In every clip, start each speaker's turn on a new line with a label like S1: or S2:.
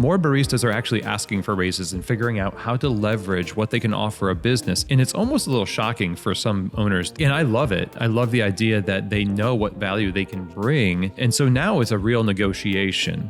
S1: More baristas are actually asking for raises and figuring out how to leverage what they can offer a business. And it's almost a little shocking for some owners. And I love it. I love the idea that they know what value they can bring. And so now it's a real negotiation.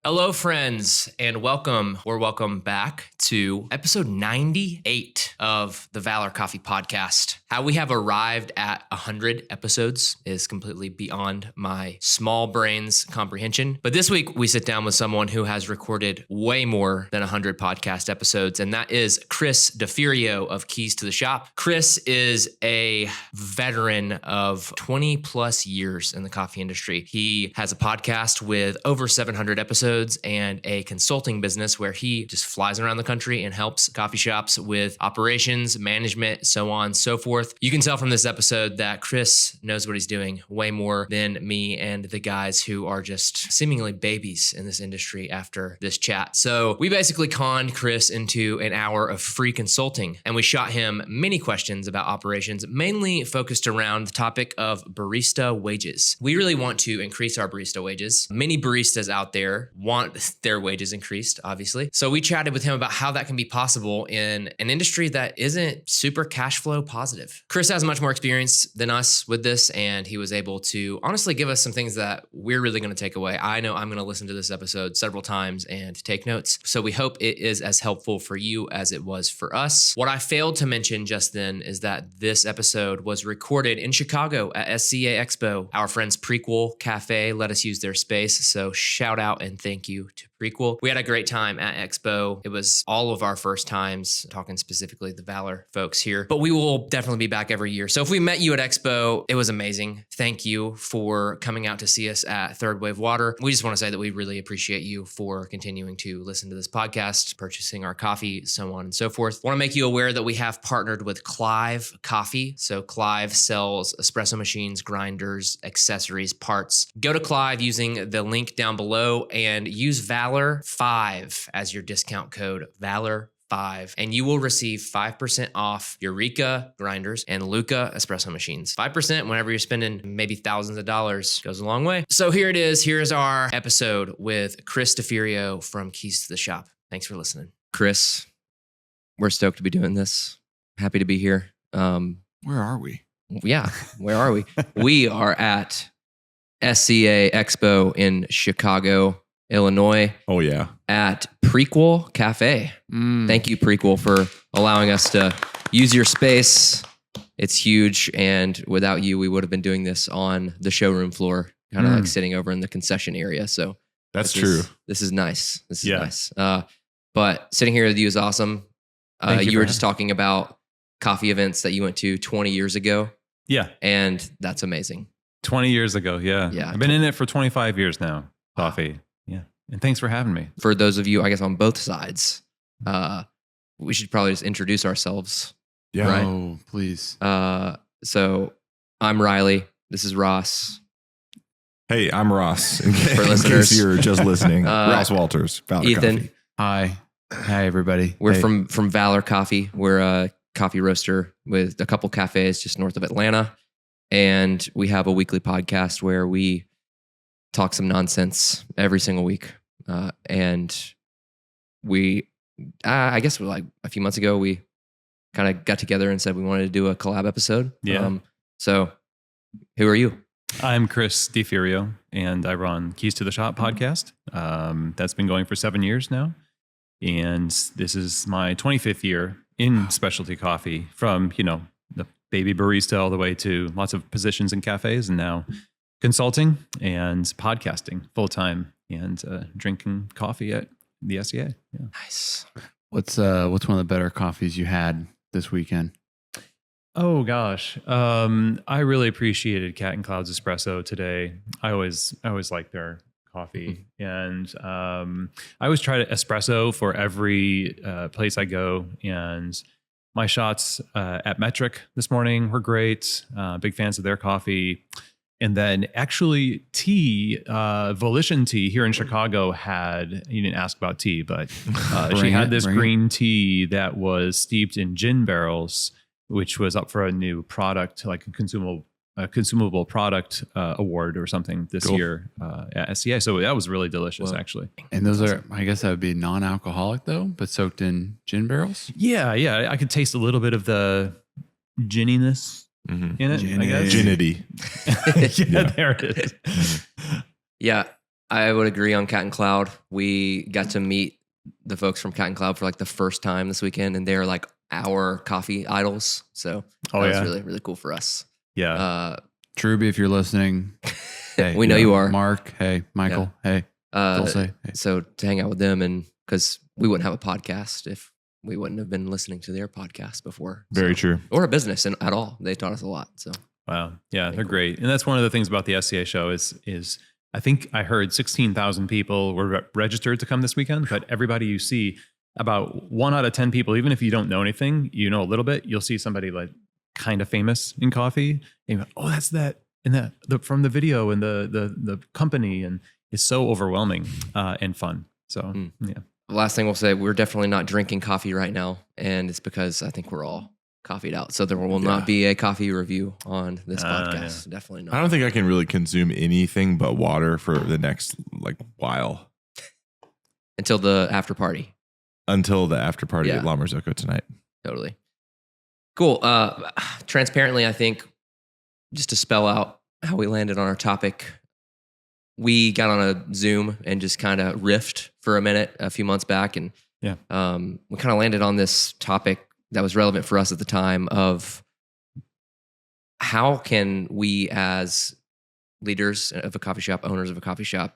S2: Hello, friends, and welcome back to episode 98 of the Valor Coffee Podcast. How we have arrived at 100 episodes is completely beyond my small brain's comprehension. But this week, we sit down with someone who has recorded way more than 100 podcast episodes, and that is Chris Deferio of Keys to the Shop. Chris is a veteran of 20 plus years in the coffee industry. He has a podcast with over 700 episodes and a consulting business where he just flies around the country and helps coffee shops with operations, management, so on and so forth. You can tell from this episode that Chris knows what he's doing way more than me and the guys who are just seemingly babies in this industry after this chat. So we basically conned Chris into an hour of free consulting, and we shot him many questions about operations, mainly focused around the topic of barista wages. We really want to increase our barista wages. Many baristas out there want their wages increased, obviously. So we chatted with him about how that can be possible in an industry that isn't super cash flow positive. Chris has much more experience than us with this, and he was able to honestly give us some things that we're really going to take away. I know I'm going to listen to this episode several times and take notes. So we hope it is as helpful for you as it was for us. What I failed to mention just then is that this episode was recorded in Chicago at SCA Expo. Our friends Prequel Cafe let us use their space. So shout out and thank you to Prequel. We had a great time at Expo. It was all of our first times, talking specifically the Valor folks here, but we will definitely be back every year. So if we met you at Expo, it was amazing. Thank you for coming out to see us at Third Wave Water. We just want to say that we really appreciate you for continuing to listen to this podcast, purchasing our coffee, so on and so forth. I want to make you aware that we have partnered with Clive Coffee. So Clive sells espresso machines, grinders, accessories, parts. Go to Clive using the link down below and use Valor5 as your discount code, Valor5, and you will receive 5% off Eureka grinders and Luca espresso machines. 5% whenever you're spending maybe thousands of dollars goes a long way. So here it is. Here's our episode with Chris Deferio from Keys to the Shop. Thanks for listening. Chris, we're stoked to be doing this. Happy to be here.
S3: Where are we?
S2: Yeah, where are we? We are at SCA Expo in Chicago, Illinois.
S3: Oh, yeah.
S2: At Prequel Cafe. Thank you, Prequel, for allowing us to use your space. It's huge. And without you, we would have been doing this on the showroom floor, kind of like sitting over in the concession area. So
S3: that's true.
S2: This is nice. This is nice. But sitting here with you is awesome. You were just talking about coffee events that you went to 20 years ago.
S1: Yeah.
S2: And that's amazing.
S1: 20 years ago. Yeah.
S2: Yeah.
S1: I've been in it for 25 years now. Coffee. Yeah. And thanks for having me.
S2: For those of you, I guess, on both sides, we should probably just introduce ourselves.
S3: Yeah.
S2: Right?
S3: Oh, please.
S2: So I'm Riley. This is Ross.
S3: Hey, I'm Ross.
S2: For listeners,
S3: case you're just listening. Ross Walters. Valor
S2: Ethan.
S3: Coffee.
S4: Hi, everybody.
S2: We're from Valor Coffee. We're a coffee roaster with a couple cafes just north of Atlanta. And we have a weekly podcast where we talk some nonsense every single week. And we, I guess like a few months ago, we kind of got together and said we wanted to do a collab episode.
S1: Yeah.
S2: So who are you?
S1: I'm Chris Deferio, and I run Keys to the Shop podcast. That's been going for 7 years now. And this is my 25th year in specialty coffee, from, the baby barista all the way to lots of positions in cafes, and now consulting and podcasting full time, and drinking coffee at the SCA. Yeah.
S2: Nice.
S4: What's one of the better coffees you had this weekend?
S1: Oh gosh, I really appreciated Cat and Cloud's espresso today. I always like their coffee, and I always try to espresso for every place I go. And my shots at Metric this morning were great. Big fans of their coffee. And then actually tea, Volition Tea here in Chicago had, you didn't ask about tea, but she had this green tea that was steeped in gin barrels, which was up for a new product, like a consumable a consumable product award or something this year at SCA. So that was really delicious, actually.
S4: And those are, I guess that would be non-alcoholic though, but soaked in gin barrels.
S1: Yeah, I could taste a little bit of the ginniness in it. I guess.
S3: Ginity.
S1: There it is.
S5: Yeah, I would agree on Cat and Cloud. We got to meet the folks from Cat and Cloud for like the first time this weekend, and they're like our coffee idols. So that was really, really cool for us.
S1: Yeah.
S4: Truby, if you're listening, hey,
S5: we know you are.
S4: Mark, hey, Michael, hey, Dulce, hey.
S5: So to hang out with them, and because we wouldn't have a podcast if we wouldn't have been listening to their podcast before.
S3: Very true.
S5: Or a business at all. They taught us a lot. So
S1: Wow. Yeah, they're great. And that's one of the things about the SCA show is I think I heard 16,000 people were registered to come this weekend, but everybody you see, about 1 out of 10 people, even if you don't know anything, you know a little bit, you'll see somebody like kind of famous in coffee. And you're like, oh, that's that and that from the video and the company, and it's so overwhelming and fun. So yeah.
S5: The last thing we'll say, we're definitely not drinking coffee right now, and it's because I think we're all coffeeed out. So there will not be a coffee review on this podcast. Yeah. Definitely not.
S3: I don't think I can really consume anything but water for the next while.
S5: Until the after party.
S3: Until the after party at La Marzocco tonight.
S5: Totally. Cool. Transparently, I think, just to spell out how we landed on our topic, we got on a Zoom and just kind of riffed for a minute a few months back. And we kind of landed on this topic that was relevant for us at the time of how can we as leaders of a coffee shop, owners of a coffee shop,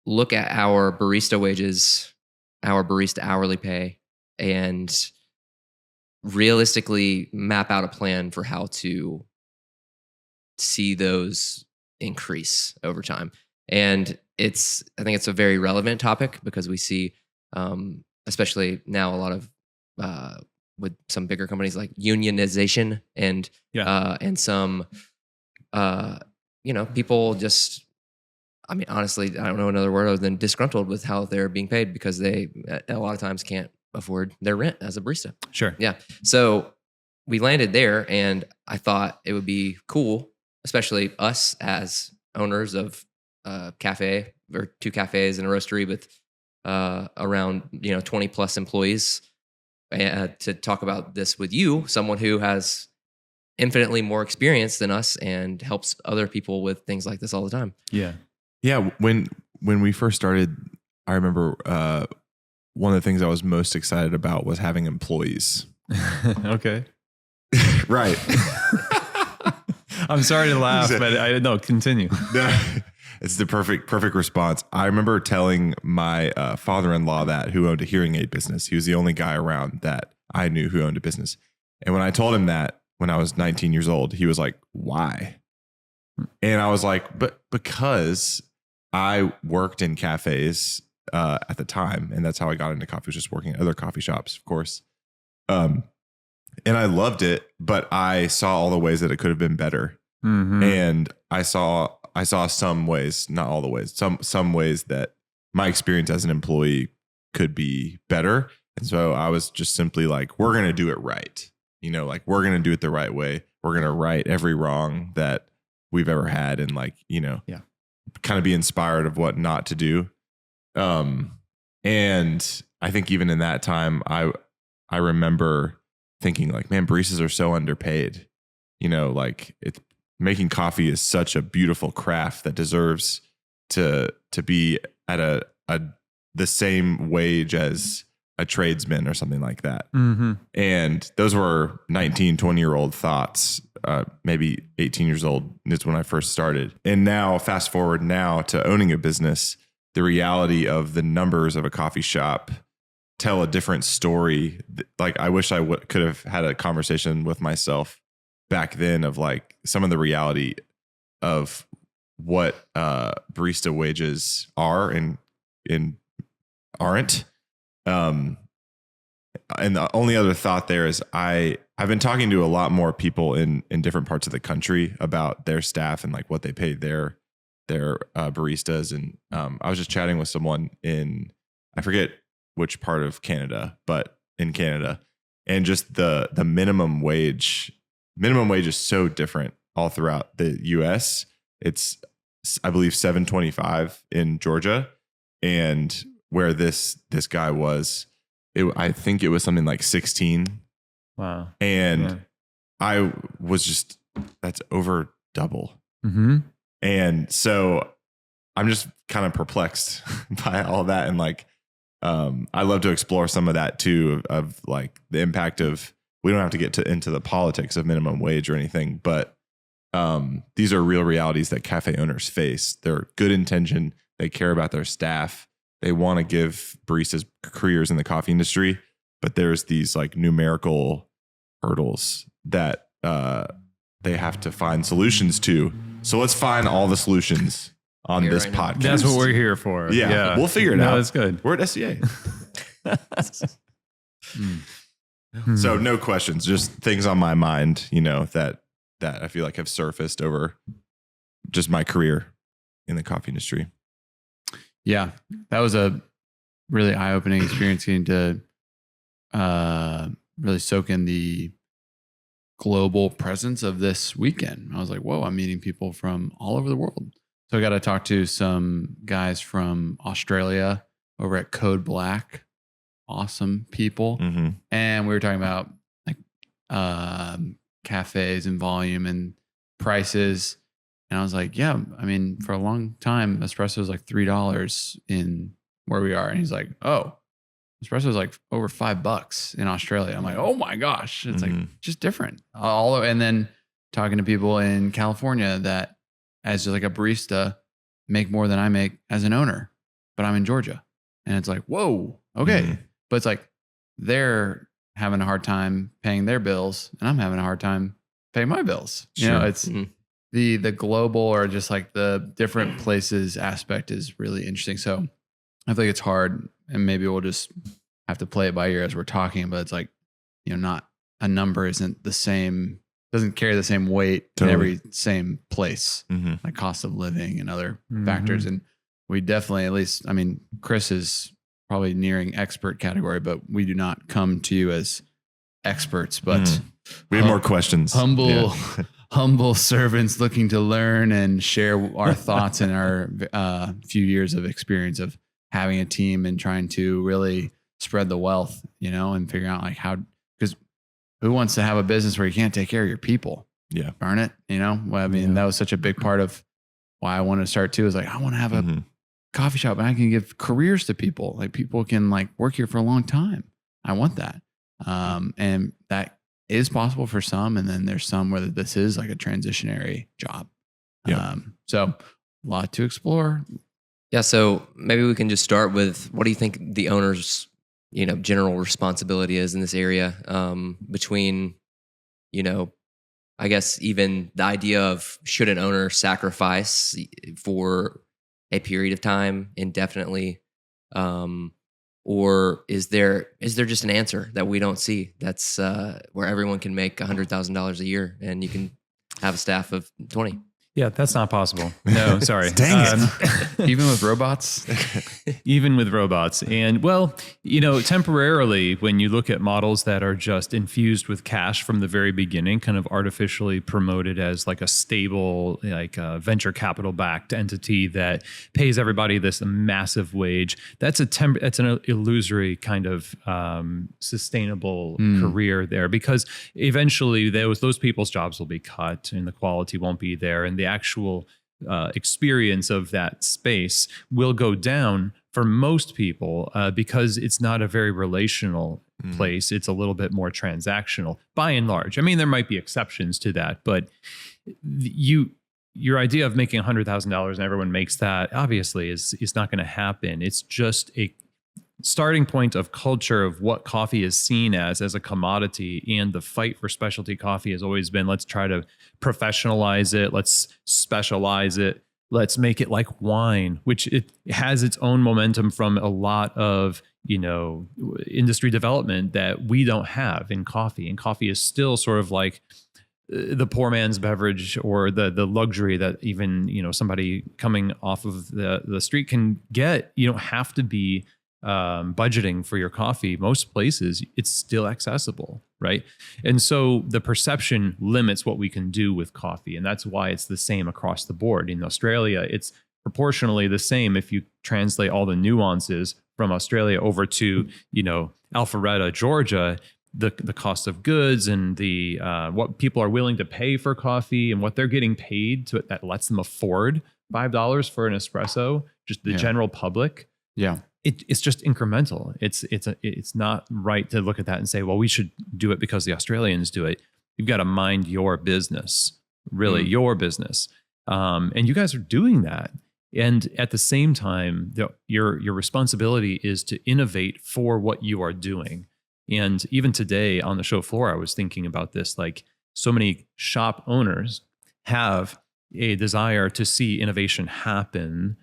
S5: look at our barista wages, our barista hourly pay, and realistically map out a plan for how to see those increase over time. And I think it's a very relevant topic because we see, especially now, a lot of with some bigger companies like unionization and some people just, I mean, honestly, I don't know another word other than disgruntled with how they're being paid because they a lot of times can't afford their rent as a barista.
S1: Sure.
S5: Yeah. So we landed there, and I thought it would be cool, especially us as owners of a cafe or 2 cafes and a roastery with around 20 plus employees, to talk about this with you, someone who has infinitely more experience than us and helps other people with things like this all the time.
S1: Yeah.
S3: Yeah. When we first started, I remember one of the things I was most excited about was having employees.
S1: Okay.
S3: Right.
S1: I'm sorry to laugh, but I no, continue.
S3: It's the perfect response. I remember telling my father-in-law who owned a hearing aid business. He was the only guy around that I knew who owned a business. And when I told him that when I was 19 years old, he was like, why? And I was like, but because I worked in cafes at the time. And that's how I got into coffee, was just working at other coffee shops, of course. And I loved it, but I saw all the ways that it could have been better. Mm-hmm. And I saw some ways, not all the ways, some ways that my experience as an employee could be better. And so I was just simply like, we're going to do it right. We're going to do it the right way. We're going to right every wrong that we've ever had. And kind of be inspired of what not to do. And I think even in that time, I remember thinking like, man, baristas are so underpaid. Making coffee is such a beautiful craft that deserves to be at the same wage as a tradesman or something like that. Mm-hmm. And those were 19, 20-year-old thoughts. Maybe 18 years old is when I first started. And now, fast forward now to owning a business, the reality of the numbers of a coffee shop tell a different story. Like, I wish I could have had a conversation with myself back then of like some of the reality of what barista wages are and aren't. And the only other thought there is I've been talking to a lot more people in different parts of the country about their staff and like what they pay their baristas. And I was just chatting with someone I forget which part of Canada, but in Canada, and just the minimum wage is so different all throughout the US. It's, I believe, $7.25 in Georgia. And where this guy was, I think it was something like 16.
S1: Wow.
S3: And I was just, that's over double.
S1: Mm-hmm.
S3: And so I'm just kind of perplexed by all that. And like, I love to explore some of that too, of like the impact of, we don't have to get into the politics of minimum wage or anything, but these are real realities that cafe owners face. They're good intention. They care about their staff. They want to give baristas careers in the coffee industry, but there's these like numerical hurdles that they have to find solutions to. So let's find all the solutions on this podcast.
S1: That's what we're here for.
S3: Yeah. We'll figure it out.
S1: No, that's good.
S3: We're at SCA. So no questions, just things on my mind, that I feel like have surfaced over just my career in the coffee industry.
S4: Yeah, that was a really eye-opening experience, getting to really soak in the global presence of this weekend. I was like, whoa, I'm meeting people from all over the world. So I got to talk to some guys from Australia over at Code Black. Awesome people.
S3: Mm-hmm.
S4: And we were talking about like cafes and volume and prices. And I was like, yeah, I mean, for a long time, espresso was like $3 in where we are. And he's like, oh, espresso is like over $5 in Australia. I'm like, oh my gosh. It's like just different. And then talking to people in California that as just like a barista make more than I make as an owner, but I'm in Georgia. And it's like, whoa, okay.
S3: Mm-hmm.
S4: But it's like they're having a hard time paying their bills and I'm having a hard time paying my bills.
S3: Sure.
S4: It's the global or just like the different places aspect is really interesting. So I think it's hard, and maybe we'll just have to play it by ear as we're talking, but it's like, not a number isn't the same, doesn't carry the same weight in every same place, like cost of living and other factors. And we definitely, at least, I mean, Chris is probably nearing expert category, but we do not come to you as experts, but
S3: we have more questions.
S4: Humble servants looking to learn and share our thoughts and our few years of experience of having a team and trying to really spread the wealth, and figuring out like how, because who wants to have a business where you can't take care of your people?
S3: Yeah.
S4: Darn it. Well, I mean, that was such a big part of why I wanted to start too, is like, I want to have a coffee shop and I can give careers to people. Like people can like work here for a long time. I want that. And that is possible for some. And then there's some where this is like a transitionary job.
S3: Yeah.
S4: So a lot to explore.
S5: Yeah. So maybe we can just start with, what do you think the owner's, general responsibility is in this area, between, I guess even the idea of, should an owner sacrifice for a period of time indefinitely, or is there just an answer that we don't see that's where everyone can make $100,000 a year and you can have a staff of 20?
S1: Yeah, that's not possible. No, sorry.
S3: Dang it.
S4: Even with robots?
S1: Even with robots. And well, temporarily, when you look at models that are just infused with cash from the very beginning, kind of artificially promoted as like a stable, like venture capital backed entity that pays everybody this massive wage, that's an illusory kind of sustainable career there, because eventually those people's jobs will be cut and the quality won't be there, and the actual experience of that space will go down for most people because it's not a very relational place. It's a little bit more transactional by and large. I mean, there might be exceptions to that, but your idea of making $100,000 and everyone makes that obviously is not going to happen. It's just a starting point of culture of what coffee is seen as a commodity, and the fight for specialty coffee has always been, let's try to professionalize it, let's specialize it, let's make it like wine, which it has its own momentum from a lot of industry development that we don't have in coffee. And coffee is still sort of like the poor man's beverage, or the luxury that even somebody coming off of the street can get. You don't have to be budgeting for your coffee. Most places it's still accessible, right? And so the perception limits what we can do with coffee. And that's why it's the same across the board. In Australia, it's proportionally the same if you translate all the nuances from Australia over to, Alpharetta, Georgia. The cost of goods and the what people are willing to pay for coffee and what they're getting paid that lets them afford $5 for an espresso, just the general public.
S4: Yeah.
S1: It's just incremental. It's not right to look at that and say, well, we should do it because the Australians do it. You've got to mind your business, really your business. And you guys are doing that. And at the same time, your responsibility is to innovate for what you are doing. And even today on the show floor, I was thinking about this, like so many shop owners have a desire to see innovation happen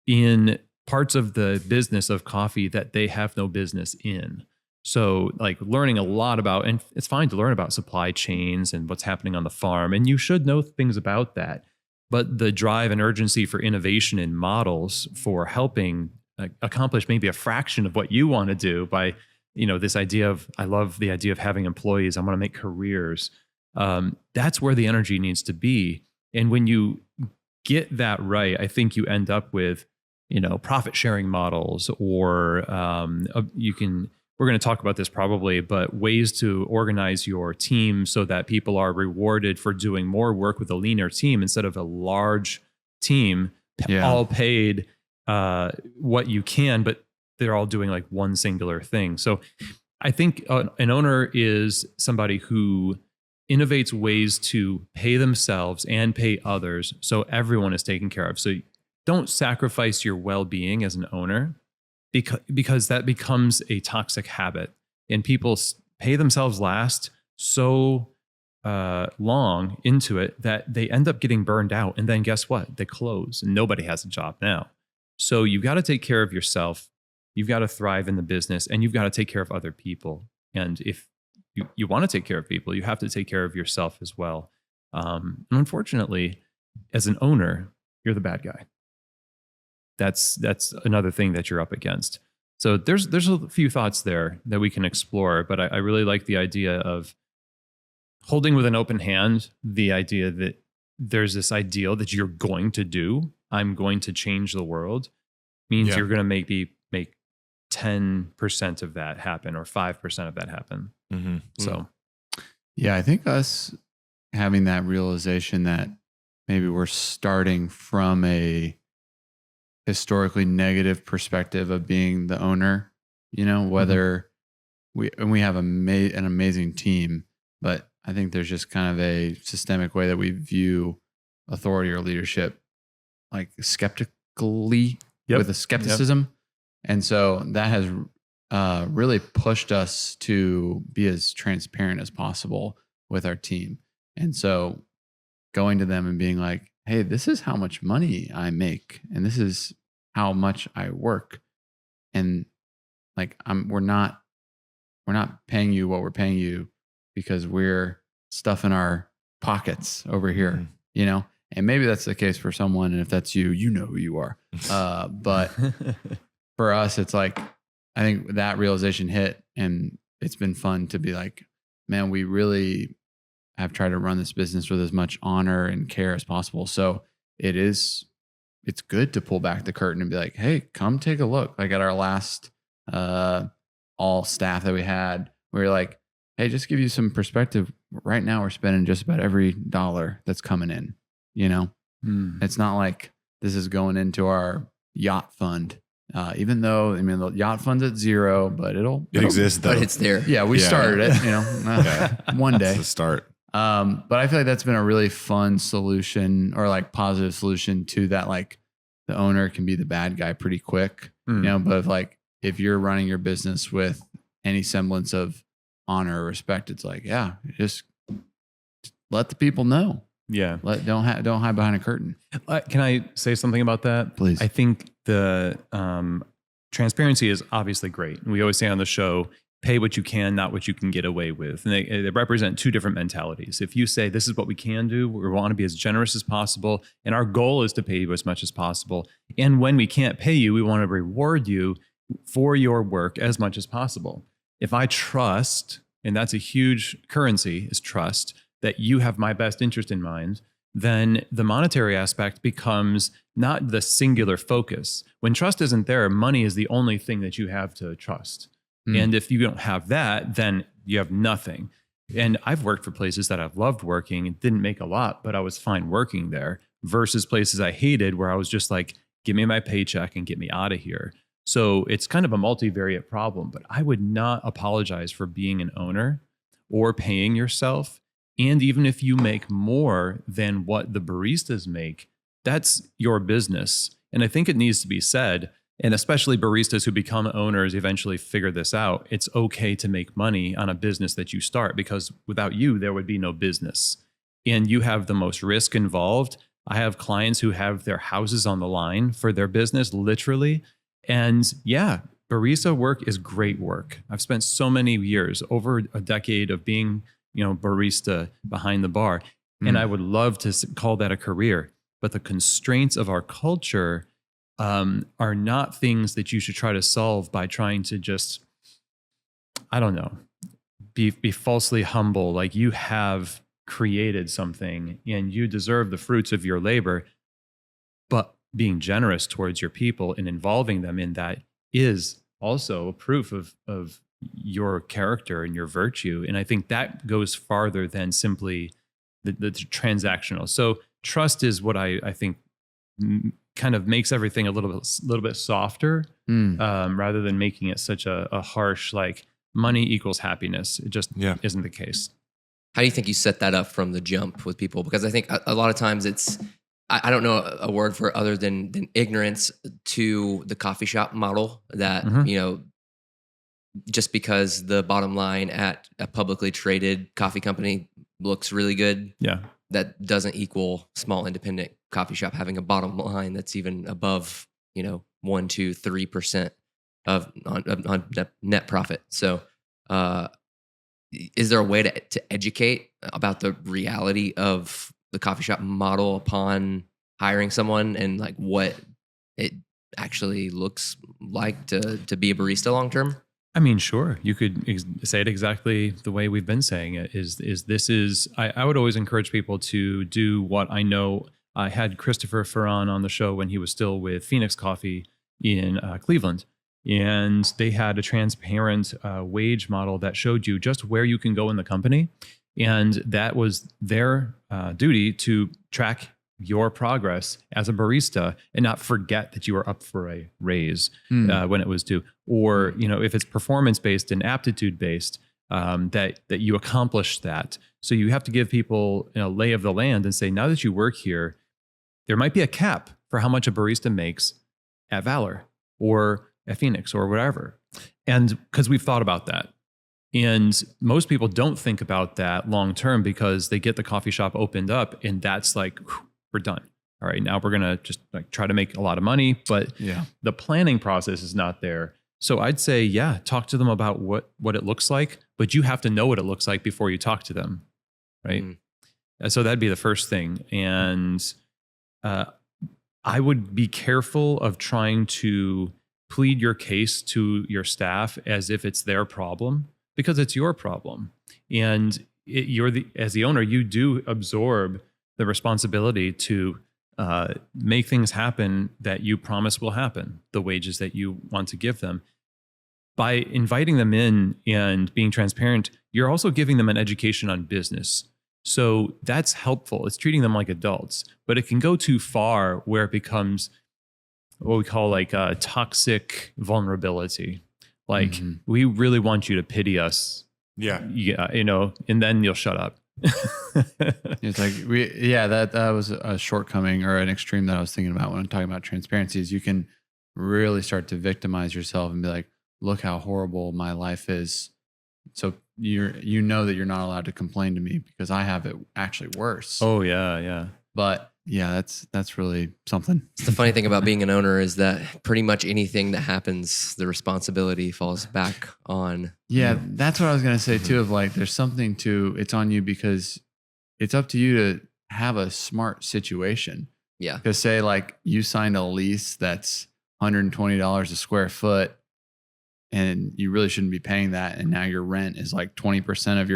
S1: in parts of the business of coffee that they have no business in. So like learning a lot about, and it's fine to learn about supply chains and what's happening on the farm, and you should know things about that. But the drive and urgency for innovation in models for helping accomplish maybe a fraction of what you want to do by, this idea of, I love the idea of having employees. I want to make careers. That's where the energy needs to be. And when you get that right, I think you end up with, profit sharing models, or we're going to talk about this probably, but ways to organize your team so that people are rewarded for doing more work with a leaner team instead of a large team, all paid what you can, but they're all doing like one singular thing. So I think an owner is somebody who innovates ways to pay themselves and pay others so everyone is taken care of. So don't sacrifice your well-being as an owner because that becomes a toxic habit, and people pay themselves last so long into it that they end up getting burned out. And then guess what? They close and nobody has a job now. So you've got to take care of yourself. You've got to thrive in the business, and you've got to take care of other people. And if you want to take care of people, you have to take care of yourself as well. And unfortunately, as an owner, you're the bad guy. That's another thing that you're up against. So there's a few thoughts there that we can explore, but I really like the idea of holding with an open hand the idea that there's this ideal that you're going to do. I'm going to change the world means you're going to make 10% of that happen or 5% of that happen.
S3: Mm-hmm.
S1: So,
S4: yeah, I think us having that realization that maybe we're starting from a historically negative perspective of being the owner, whether we have an amazing team, but I think there's just kind of a systemic way that we view authority or leadership, like skeptically with a skepticism. Yep. And so that has really pushed us to be as transparent as possible with our team. And so going to them and being like, hey, this is how much money I make, and this is how much I work. And like, we're not paying you what we're paying you because we're stuffing our pockets over here, and maybe that's the case for someone. And if that's you, you know who you are. But for us, it's like, I think that realization hit, and it's been fun to be like, man, we really have tried to run this business with as much honor and care as possible. So it's good to pull back the curtain and be like, hey, come take a look. Like at our last all staff that we had, we were like, hey, just give you some perspective. Right now we're spending just about every dollar that's coming in, It's not like this is going into our yacht fund. Even though, the yacht fund's at zero, but it
S3: exists though.
S5: But it's there.
S4: Yeah, we started it, one day.
S3: It's a start.
S4: But I feel like that's been a really fun solution, or like positive solution to that. Like the owner can be the bad guy pretty quick, but if you're running your business with any semblance of honor or respect, it's like, just let the people know.
S1: Yeah.
S4: Don't hide behind a curtain.
S1: Can I say something about that?
S4: Please.
S1: I think the transparency is obviously great. We always say on the show, pay what you can, not what you can get away with. And they represent two different mentalities. If you say, this is what we can do, we want to be as generous as possible, and our goal is to pay you as much as possible. And when we can't pay you, we want to reward you for your work as much as possible. If I trust and that's a huge currency, is trust, that you have my best interest in mind, then the monetary aspect becomes not the singular focus. When trust isn't there, money is the only thing that you have to trust. And if you don't have that, then you have nothing. And I've worked for places that I've loved working and didn't make a lot, but I was fine working there, versus places I hated where I was just like, give me my paycheck and get me out of here. So it's kind of a multivariate problem, but I would not apologize for being an owner or paying yourself. And even if you make more than what the baristas make, that's your business. And I think it needs to be said, and especially baristas who become owners eventually figure this out. It's okay to make money on a business that you start, because without you, there would be no business. And you have the most risk involved. I have clients who have their houses on the line for their business, literally. And yeah, barista work is great work. I've spent so many years, over a decade of being, barista behind the bar. And I would love to call that a career. But the constraints of our culture are not things that you should try to solve by trying to just, I don't know, be falsely humble. Like, you have created something and you deserve the fruits of your labor, but being generous towards your people and involving them in that is also a proof of your character and your virtue. And I think that goes farther than simply the transactional. So trust is what I think kind of makes everything a little bit softer, rather than making it such a harsh, like, money equals happiness. It just isn't the case.
S5: How do you think you set that up from the jump with people? Because I think a lot of times it's, I don't know a word for it other than ignorance to the coffee shop model that, just because the bottom line at a publicly traded coffee company looks really good, that doesn't equal small independent coffee shop having a bottom line that's even above, 1%, 2%, 3% on net profit. So, is there a way to educate about the reality of the coffee shop model upon hiring someone, and like what it actually looks like to be a barista long term?
S1: I mean, sure. You could say it exactly the way we've been saying it. I would always encourage people to do what I know. I had Christopher Ferran on the show when he was still with Phoenix Coffee in Cleveland. And they had a transparent wage model that showed you just where you can go in the company. And that was their duty to track your progress as a barista and not forget that you were up for a raise when it was due. Or, if it's performance-based and aptitude-based, that you accomplished that. So you have to give people a lay of the land and say, now that you work here, there might be a cap for how much a barista makes at Valor or at Phoenix or whatever. And because we've thought about that. And most people don't think about that long term, because they get the coffee shop opened up and that's like, whew, we're done. All right, now we're going to just try to make a lot of money. But the planning process is not there. So I'd say, talk to them about what it looks like, but you have to know what it looks like before you talk to them, right? So that'd be the first thing. And I would be careful of trying to plead your case to your staff as if it's their problem, because it's your problem. And as the owner, you do absorb the responsibility to make things happen that you promise will happen, the wages that you want to give them. By inviting them in and being transparent, you're also giving them an education on business. So that's helpful. It's treating them like adults, but it can go too far where it becomes what we call like a toxic vulnerability. Like, we really want you to pity us. And then you'll shut up.
S4: It's like that was a shortcoming or an extreme that I was thinking about when I'm talking about transparency. Is you can really start to victimize yourself and be like, look how horrible my life is. So you know that you're not allowed to complain to me because I have it actually worse.
S1: Oh yeah.
S4: But that's really something.
S5: It's the funny thing about being an owner is that pretty much anything that happens, the responsibility falls back on.
S4: Yeah, that's what I was going to say too, of like, there's something to, it's on you because it's up to you to have a smart situation.
S5: Yeah.
S4: Because say like you signed a lease that's $120 a square foot and you really shouldn't be paying that. And now your rent is like 20% of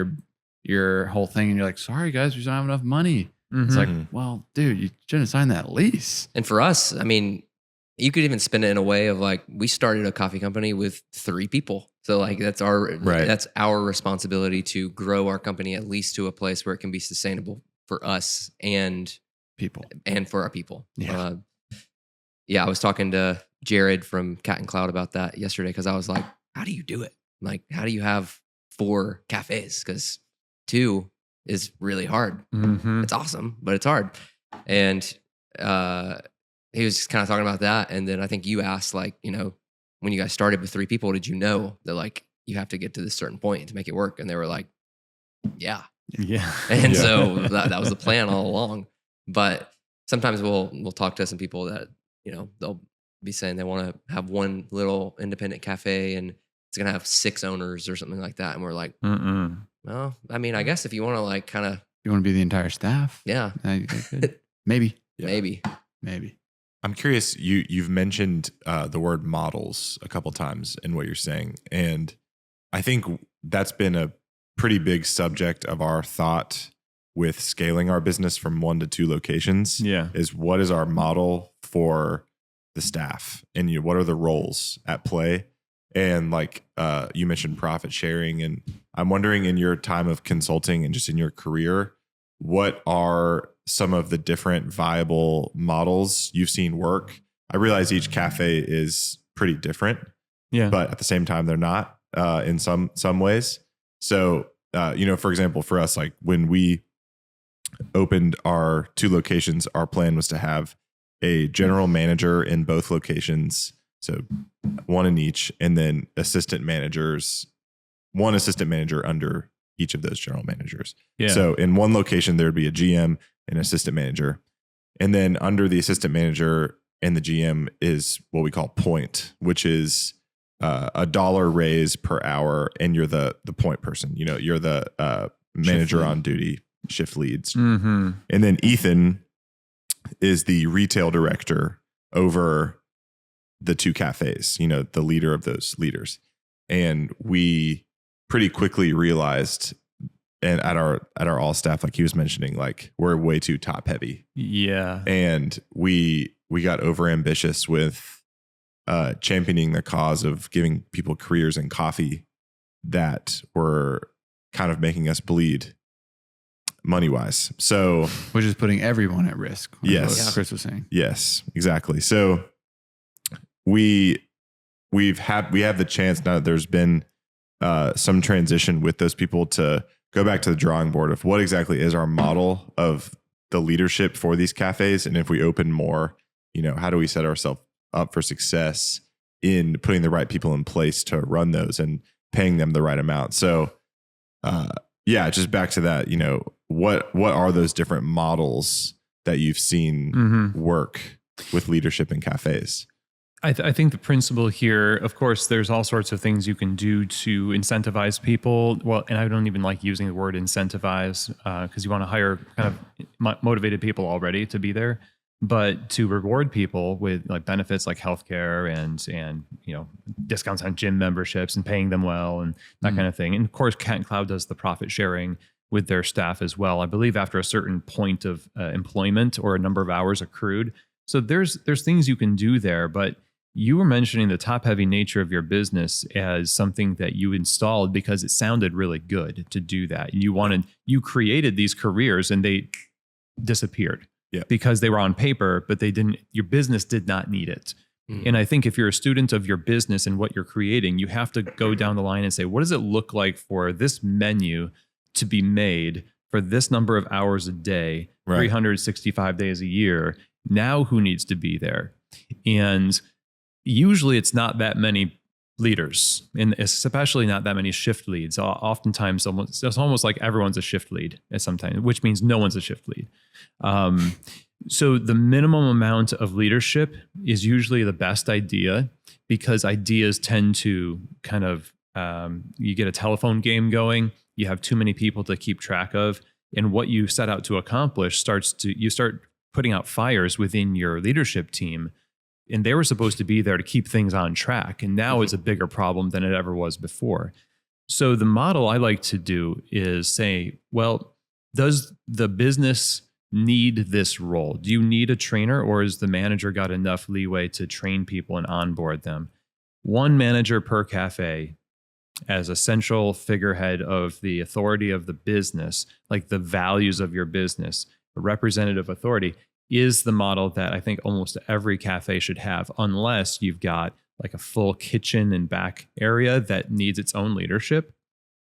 S4: your whole thing. And you're like, sorry guys, we don't have enough money. It's like, well, dude, you shouldn't sign that lease.
S5: And for us, I mean, you could even spin it in a way of like, we started a coffee company with 3 people. So like that's our responsibility to grow our company at least to a place where it can be sustainable for us and
S4: People.
S5: and for our people.
S4: Yeah.
S5: I was talking to Jared from Cat and Cloud about that yesterday because I was like, how do you do it? Like, how do you have 4 cafes? Because 2 is really hard. It's awesome, but it's hard. And he was just kind of talking about that. And then I think you asked, like, you know, when you guys started with 3 people, did you know that like you have to get to this certain point to make it work? And they were like, yeah. And so that was the plan all along. But sometimes we'll talk to some people that, you know, they'll be saying they want to have one little independent cafe and it's going to have 6 owners or something like that. And we're like, well, I mean, I guess if you want to like kind of,
S4: You want to be the entire staff?
S5: yeah,
S4: Maybe.
S5: maybe.
S3: I'm curious. You've mentioned the word models a couple times in what you're saying, and I think that's been a pretty big subject of our thought with scaling our business from 1 to 2 locations.
S1: Yeah.
S3: Is what is our model for the staff, and what are the roles at play? And like you mentioned profit sharing, and I'm wondering in your time of consulting and just in your career, what are some of the different viable models you've seen work? I realize each cafe is pretty different, but at the same time, they're not in some ways. So, for example, for us, like when we opened our 2 locations, our plan was to have a general manager in both locations, so 1 in each, and then one assistant manager under each of those general managers.
S1: Yeah.
S3: So in one location, there'd be a GM and assistant manager. And then under the assistant manager and the GM is what we call point, which is $1 raise per hour. And you're the point person, you're the manager on duty, shift leads. And then Ethan is the retail director over the 2 cafes, the leader of those leaders. And we pretty quickly realized, and at our all staff, like he was mentioning, like we're way too top heavy.
S1: Yeah.
S3: And we got over ambitious with championing the cause of giving people careers in coffee that were kind of making us bleed money wise. So,
S4: Which is putting everyone at risk.
S3: Yes.
S4: What Chris was saying.
S3: Yes, exactly. So we have the chance now that there's been some transition with those people to go back to the drawing board of what exactly is our model of the leadership for these cafes. And if we open more, how do we set ourselves up for success in putting the right people in place to run those and paying them the right amount? So, just back to that, what are those different models that you've seen work with leadership in cafes?
S1: I think the principle here, of course, there's all sorts of things you can do to incentivize people. Well, and I don't even like using the word incentivize because you want to hire kind of motivated people already to be there. But to reward people with like benefits like healthcare and discounts on gym memberships and paying them well and that kind of thing. And of course, Cat and Cloud does the profit sharing with their staff as well. I believe after a certain point of employment or a number of hours accrued. So there's things you can do there, but you were mentioning the top-heavy nature of your business as something that you installed because it sounded really good to do that. You created these careers and they disappeared because they were on paper, but your business did not need it. And I think if you're a student of your business and what you're creating, you have to go down the line and say, what does it look like for this menu to be made for this number of hours a day, 365 days a year? Now who needs to be there? And usually it's not that many leaders, and especially not that many shift leads. Oftentimes, it's almost like everyone's a shift lead at some time, which means no one's a shift lead. So the minimum amount of leadership is usually the best idea because ideas tend to kind of, you get a telephone game going, you have too many people to keep track of, and what you set out to accomplish you start putting out fires within your leadership team And they were supposed to be there to keep things on track. And now it's a bigger problem than it ever was before. So the model I like to do is say, well, does the business need this role? Do you need a trainer, or has the manager got enough leeway to train people and onboard them? One manager per cafe as a central figurehead of the authority of the business, like the values of your business, a representative authority, is the model that I think almost every cafe should have, unless you've got like a full kitchen and back area that needs its own leadership.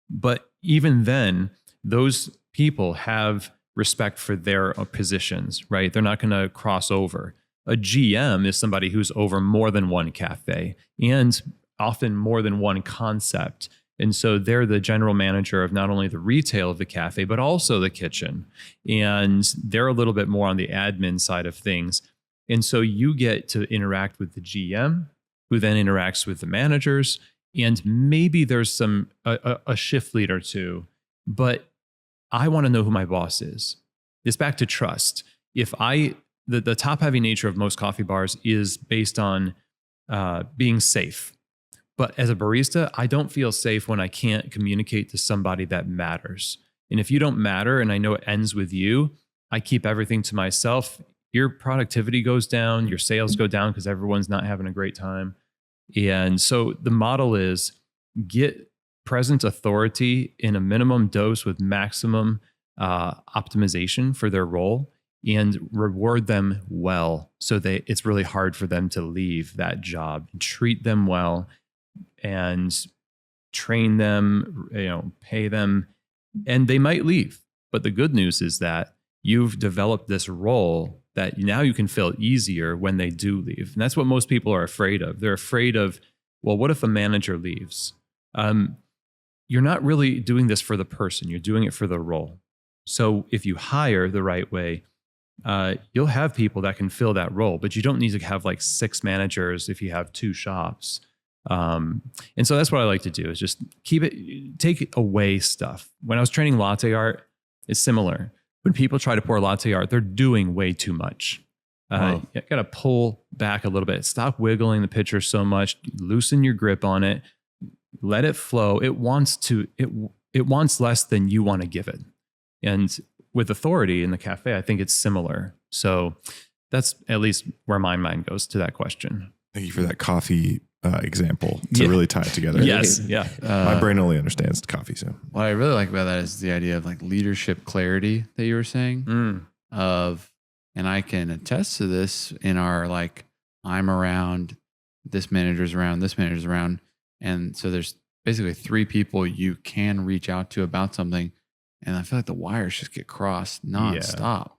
S1: But even then, those people have respect for their positions, right? They're not going to cross over. A GM is somebody who's over more than one cafe and often more than one concept. And so they're the general manager of not only the retail of the cafe, but also the kitchen. And they're a little bit more on the admin side of things. And so you get to interact with the GM, who then interacts with the managers. And maybe there's a shift lead or two, but I want to know who my boss is. It's back to trust. If the top heavy nature of most coffee bars is based on being safe. But as a barista, I don't feel safe when I can't communicate to somebody that matters. And if you don't matter, and I know it ends with you, I keep everything to myself. Your productivity goes down, your sales go down because everyone's not having a great time. And so the model is get present authority in a minimum dose with maximum optimization for their role, and reward them well so that it's really hard for them to leave that job. Treat them well and train them, pay them, and they might leave. But the good news is that you've developed this role that now you can fill easier when they do leave. And that's what most people are afraid of. They're afraid of, well, what if a manager leaves? You're not really doing this for the person. You're doing it for the role. So if you hire the right way, you'll have people that can fill that role, but you don't need to have like 6 managers if you have 2 shops. And so that's what I like to do, is just take away stuff. When I was training latte art, it's similar. When people try to pour latte art, they're doing way too much. You got to pull back a little bit. Stop wiggling the pitcher so much. Loosen your grip on it. Let it flow. It wants less than you want to give it. And with authority in the cafe, I think it's similar. So that's at least where my mind goes to that question.
S3: Thank you for that coffee example to really tie it together.
S1: Yes. Yeah.
S3: My brain only understands coffee. So
S4: what I really like about that is the idea of like leadership clarity that you were saying and I can attest to this in our, like, I'm around, this manager's around, this manager's around. And so there's basically 3 people you can reach out to about something. And I feel like the wires just get crossed nonstop.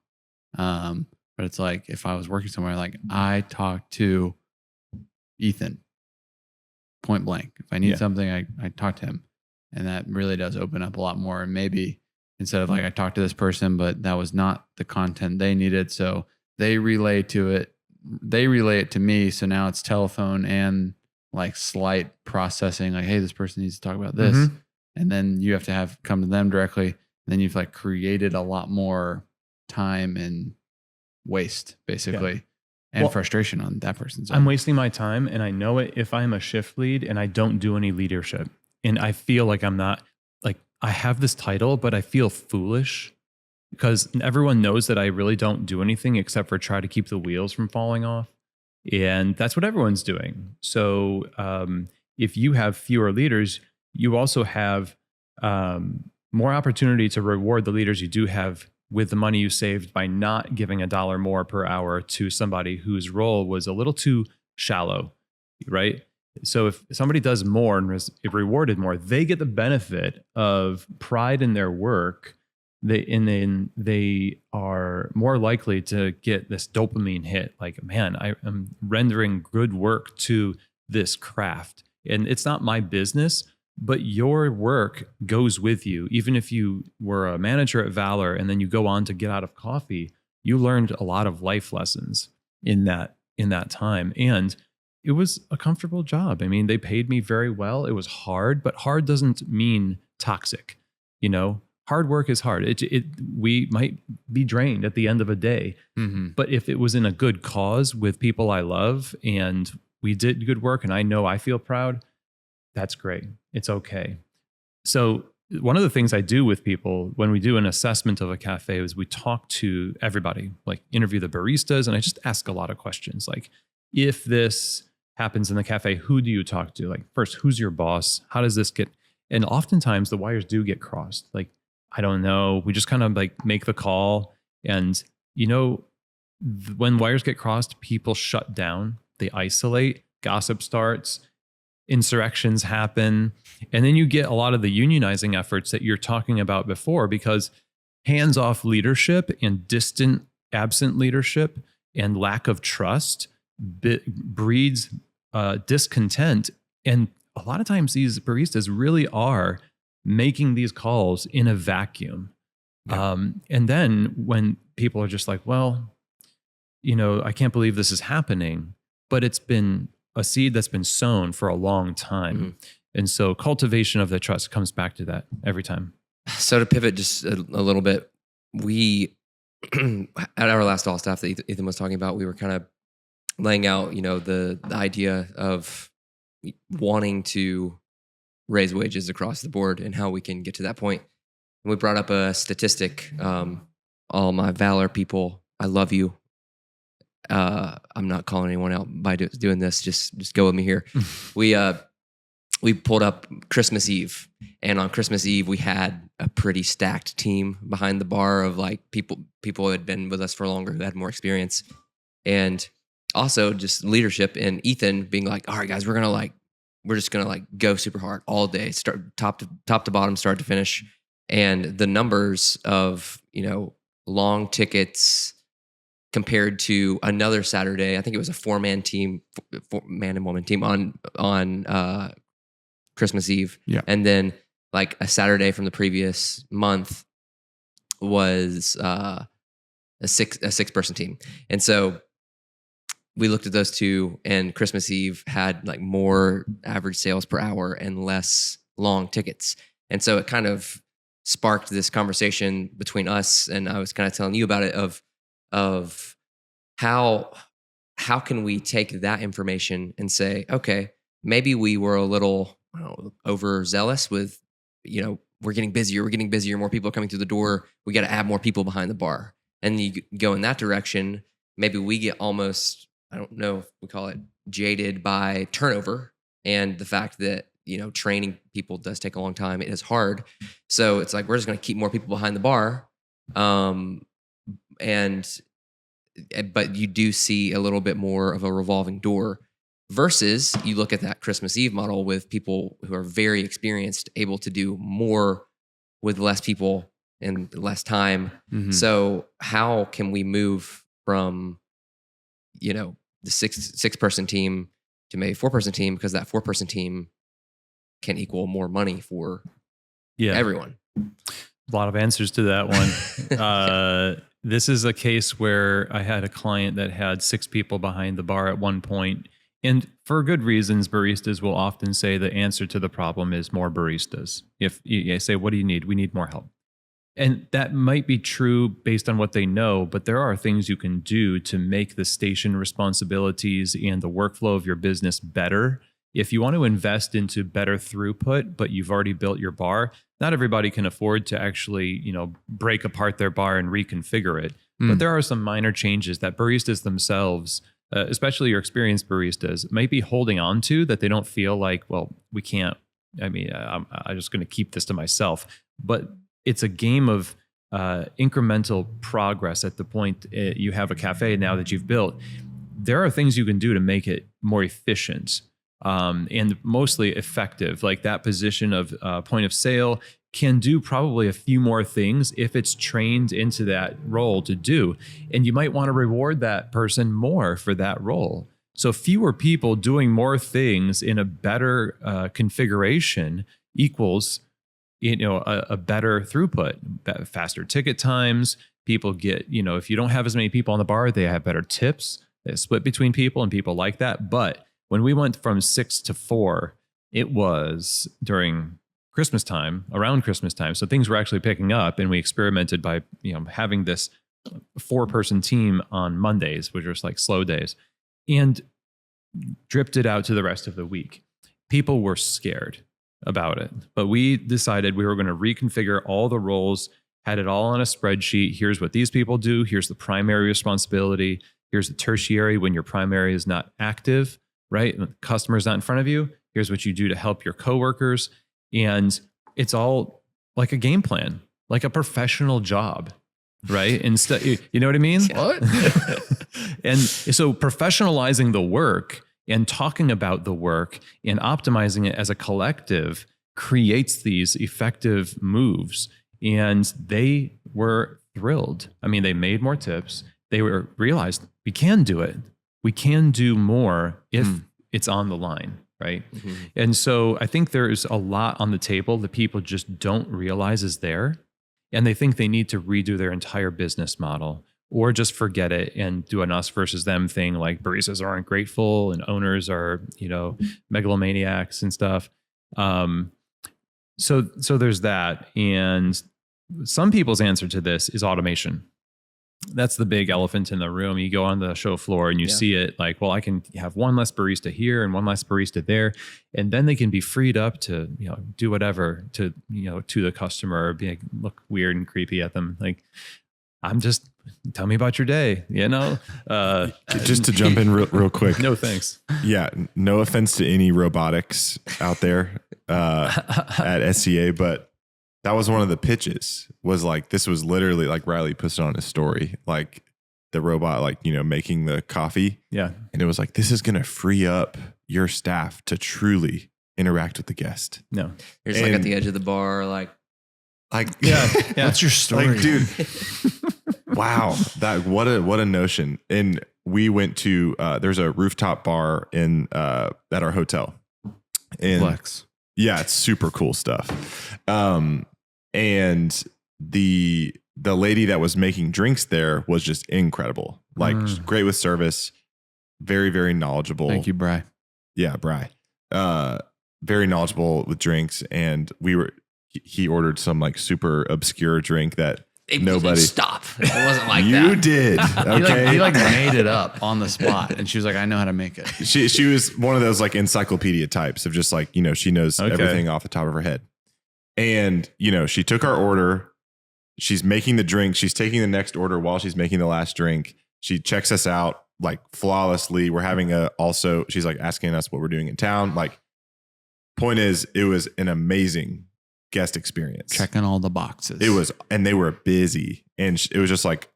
S4: But it's like, if I was working somewhere, like I talk to Ethan point blank. If I need something, I talk to him. And that really does open up a lot more. And maybe instead of like, I talked to this person, but that was not the content they needed. So they relay it to me. So now it's telephone and like slight processing, like, hey, this person needs to talk about this. Mm-hmm. And then you have to come to them directly. And then you've like created a lot more time and waste, basically. And frustration on that person's end.
S1: I'm wasting my time, and I know it if I'm a shift lead and I don't do any leadership. And I feel like I'm not, like, I have this title, but I feel foolish because everyone knows that I really don't do anything except for try to keep the wheels from falling off. And that's what everyone's doing. So if you have fewer leaders, you also have more opportunity to reward the leaders you do have with the money you saved by not giving $1 more per hour to somebody whose role was a little too shallow, right? So if somebody does more and is rewarded more, they get the benefit of pride in their work. They are more likely to get this dopamine hit. Like, man, I am rendering good work to this craft. And it's not my business, but your work goes with you. Even if you were a manager at Valor and then you go on to get out of coffee, you learned a lot of life lessons in that time. And it was a comfortable job. I mean, they paid me very well. It was hard, but hard doesn't mean toxic. hard work is hard. We might be drained at the end of a day, but if it was in a good cause with people I love and we did good work and I know I feel proud, that's great. It's okay. So one of the things I do with people when we do an assessment of a cafe is we talk to everybody, like interview the baristas, and I just ask a lot of questions. Like, if this happens in the cafe, who do you talk to? Like, first, who's your boss? How does this get? And oftentimes the wires do get crossed. Like, I don't know. We just kind of like make the call. And, when wires get crossed, people shut down, they isolate, gossip starts, insurrections happen. And then you get a lot of the unionizing efforts that you're talking about before, because hands-off leadership and distant, absent leadership and lack of trust breeds discontent. And a lot of times these baristas really are making these calls in a vacuum. Yeah. And then when people are just like, well, I can't believe this is happening, but it's been a seed that's been sown for a long time. And so cultivation of the trust comes back to that every time.
S5: So to pivot just a little bit, we, at our last all staff that Ethan was talking about, we were kind of laying out, the idea of wanting to raise wages across the board and how we can get to that point. And we brought up a statistic. All my Valor people, I love you. I'm not calling anyone out by doing this. Just go with me here. We pulled up Christmas Eve, and on Christmas Eve we had a pretty stacked team behind the bar of like people who had been with us for longer, who had more experience, and also just leadership. And Ethan being like, "All right, guys, we're just gonna go super hard all day, start top to bottom, start to finish." And the numbers of long tickets compared to another Saturday, I think it was a 4-man team, 4-man and woman team on Christmas Eve.
S4: Yeah.
S5: And then like a Saturday from the previous month was a 6-person team. And so we looked at those two, and Christmas Eve had like more average sales per hour and less long tickets. And so it kind of sparked this conversation between us, and I was kind of telling you about it of how can we take that information and say, okay, maybe we were a little overzealous with, we're getting busier, more people are coming through the door, we got to add more people behind the bar. And you go in that direction, maybe we get almost, I don't know if we call it jaded by turnover and the fact that, training people does take a long time. It is hard. So it's like, we're just going to keep more people behind the bar. But you do see a little bit more of a revolving door versus you look at that Christmas Eve model with people who are very experienced, able to do more with less people and less time. So how can we move from, the six-person team to maybe 4-person team, because that 4-person team can equal more money for everyone?
S1: A lot of answers to that one. This is a case where I had a client that had 6 people behind the bar at one point. And for good reasons, baristas will often say the answer to the problem is more baristas. If you say, what do you need? We need more help. And that might be true based on what they know, but there are things you can do to make the station responsibilities and the workflow of your business better. If you want to invest into better throughput, but you've already built your bar, not everybody can afford to actually, break apart their bar and reconfigure it. But there are some minor changes that baristas themselves, especially your experienced baristas, might be holding on to, that they don't feel like, well, we can't, I'm just going to keep this to myself. But it's a game of incremental progress at the point you have a cafe now that you've built. There are things you can do to make it more efficient. And mostly effective. Like that position of point of sale can do probably a few more things if it's trained into that role to do. And you might want to reward that person more for that role. So fewer people doing more things in a better configuration equals, a better throughput, faster ticket times. People get, if you don't have as many people on the bar, they have better tips. They split between people, and people like that. But when we went from 6 to 4, it was during Christmas time, around Christmas time. So things were actually picking up, and we experimented by, having this 4-person team on Mondays, which are like slow days, and dripped it out to the rest of the week. People were scared about it, but we decided we were going to reconfigure all the roles, had it all on a spreadsheet. Here's what these people do. Here's the primary responsibility. Here's the tertiary when your primary is not active, right? When the customer's not in front of you. Here's what you do to help your coworkers. And it's all like a game plan, like a professional job, right? Instead, you know what I mean?
S4: What?
S1: And so professionalizing the work and talking about the work and optimizing it as a collective creates these effective moves. And they were thrilled. I mean, they made more tips. They realized we can do it. We can do more if it's on the line, right? Mm-hmm. And so I think there's a lot on the table that people just don't realize is there. And they think they need to redo their entire business model or just forget it and do an us versus them thing, like baristas aren't grateful and owners are, megalomaniacs and stuff. So there's that. And some people's answer to this is automation. That's the big elephant in the room. You go on the show floor and you see it like, well, I can have one less barista here and one less barista there. And then they can be freed up to, do whatever to the customer or look weird and creepy at them. Like, tell me about your day,
S3: Just to jump in real quick.
S1: No, thanks.
S3: Yeah. No offense to any robotics out there at SCA, but that was one of the pitches, was like, this was literally like Riley puts it on his story, like the robot, like, making the coffee.
S1: Yeah.
S3: And it was like, this is going to free up your staff to truly interact with the guest.
S1: No.
S5: You're just like at the edge of the bar, like,
S1: yeah.
S4: What's your story?
S3: Like, dude, wow. What a notion. And we went to, there's a rooftop bar at our hotel. And
S4: Flex.
S3: Yeah, it's super cool stuff. And the lady that was making drinks there was just incredible. Like great with service, very, very knowledgeable.
S4: Thank you, Bri.
S3: Yeah, Bri. Very knowledgeable with drinks. And he ordered some like super obscure drink that nobody.
S5: Stop. It wasn't like
S3: you
S5: that.
S3: did. Okay.
S4: He made it up on the spot. And she was like, I know how to make it.
S3: She was one of those like encyclopedia types of just like, she knows everything off the top of her head. And, she took our order. She's making the drink. She's taking the next order while she's making the last drink. She checks us out like flawlessly. We're having she's like asking us what we're doing in town. Like, point is, it was an amazing guest experience.
S4: Checking all the boxes.
S3: It was, and they were busy, and it was just like,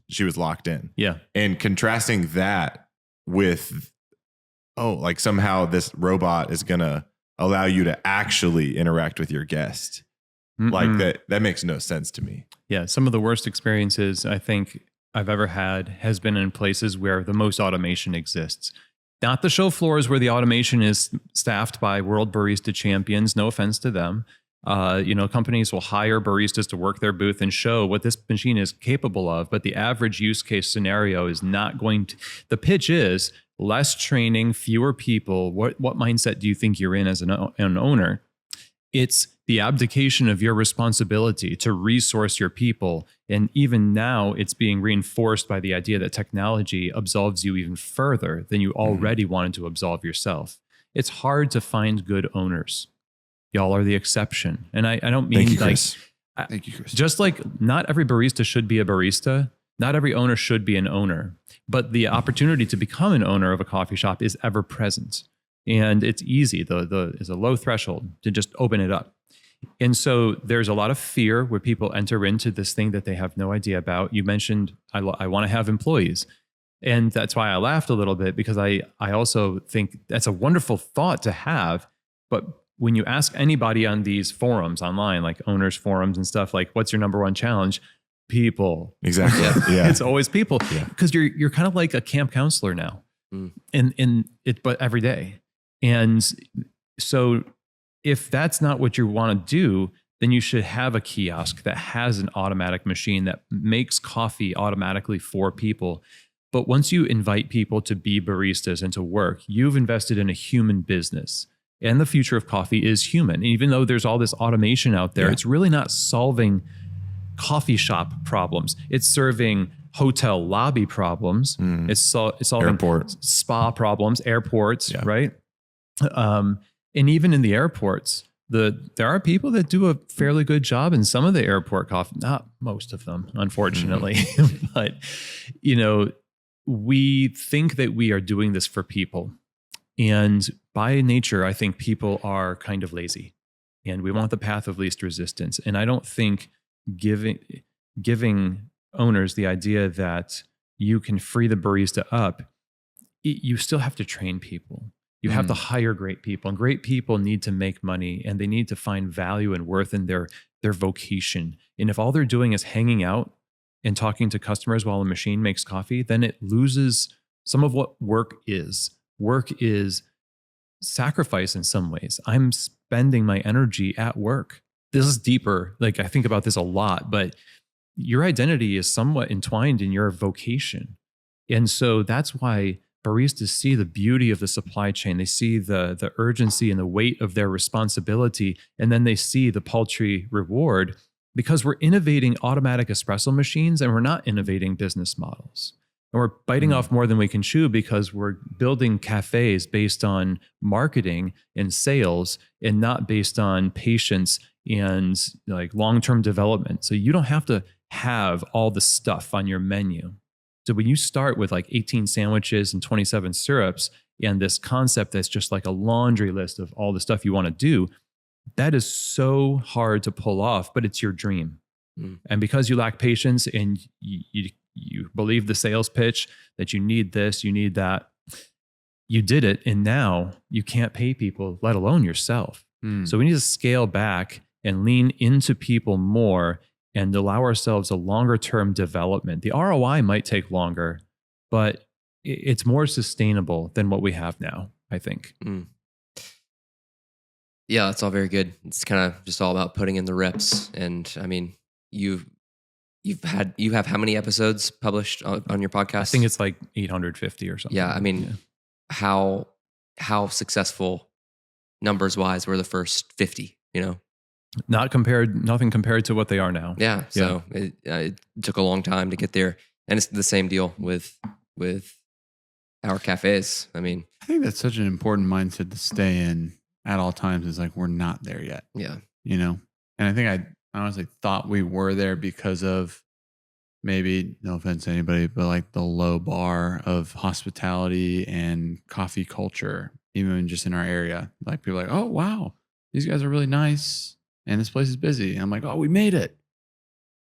S3: she was locked in.
S1: Yeah. And
S3: contrasting that with, like somehow this robot is going to allow you to actually interact with your guest. Like that makes no sense to me.
S1: Yeah. Some of the worst experiences I think I've ever had has been in places where the most automation exists. Not the show floors where the automation is staffed by world barista champions. No offense to them. Companies will hire baristas to work their booth and show what this machine is capable of, but the average use case scenario is not going to. The pitch is less training, fewer people. What mindset do you think you're in as an owner? It's the abdication of your responsibility to resource your people. And even now, it's being reinforced by the idea that technology absolves you even further than you already wanted to absolve yourself. It's hard to find good owners. Y'all are the exception. And I don't mean
S3: Thank you, Chris.
S1: Just like not every barista should be a barista, not every owner should be an owner, but the opportunity to become an owner of a coffee shop is ever present. And it's easy. It's a low threshold to just open it up. And so there's a lot of fear where people enter into this thing that they have no idea about. You mentioned, I want to have employees. And that's why I laughed a little bit, because I also think that's a wonderful thought to have. But when you ask anybody on these forums online, like owners forums and stuff, like, what's your number one challenge? People.
S3: Exactly. Yeah.
S1: It's always people, because you're kind of like a camp counselor now, but every day. And so if that's not what you want to do, then you should have a kiosk that has an automatic machine that makes coffee automatically for people. But once you invite people to be baristas and to work, you've invested in a human business. and the future of coffee is human. And even though there's all this automation out there, it's really not solving coffee shop problems. It's serving hotel lobby problems. It's solving
S3: Airport.
S1: spa problems, airports, right? And even in the airports, there are people that do a fairly good job in some of the airport coffee, not most of them, unfortunately. But, you know, we think that we are doing this for people. And by nature, I think people are kind of lazy and we want the path of least resistance. And I don't think giving owners the idea that you can free the barista up, you still have to train people. You have to hire great people, and great people need to make money, and they need to find value and worth in their vocation. And if all they're doing is hanging out and talking to customers while a machine makes coffee, then it loses some of what work is. Work is sacrifice in some ways. I'm spending my energy at work. This is deeper. Like, I think about this a lot, but your identity is somewhat entwined in your vocation. And so that's why baristas see the beauty of the supply chain. They see the urgency and the weight of their responsibility. And then they see the paltry reward, because we're innovating automatic espresso machines and we're not innovating business models. And we're biting off more than we can chew because we're building cafes based on marketing and sales and not based on patience and like long-term development. So you don't have to have all the stuff on your menu. So when you start with like 18 sandwiches and 27 syrups and this concept that's just like a laundry list of all the stuff you want to do, that is so hard to pull off, but it's your dream. And because you lack patience and you believe the sales pitch that you need this, you need that, you did it. And now you can't pay people, let alone yourself. So we need to scale back and lean into people more and allow ourselves a longer term development. The ROI might take longer, but it's more sustainable than what we have now, I think.
S5: Yeah, that's all very good. It's kind of just all about putting in the reps. And I mean, you have how many episodes published on your podcast?
S1: I think it's like 850 or something.
S5: Yeah, I mean, how successful numbers wise were the first 50? You know,
S1: nothing compared to what they are now.
S5: Yeah. So it took a long time to get there, and it's the same deal with our cafes. I mean,
S4: I think that's such an important mindset to stay in at all times. Is like, we're not there yet.
S5: Yeah.
S4: You know, and I think I honestly thought we were there because of, maybe, no offense to anybody, but like the low bar of hospitality and coffee culture, even just in our area. Like, people are like, oh, wow, these guys are really nice and this place is busy. And I'm like, oh, we made it.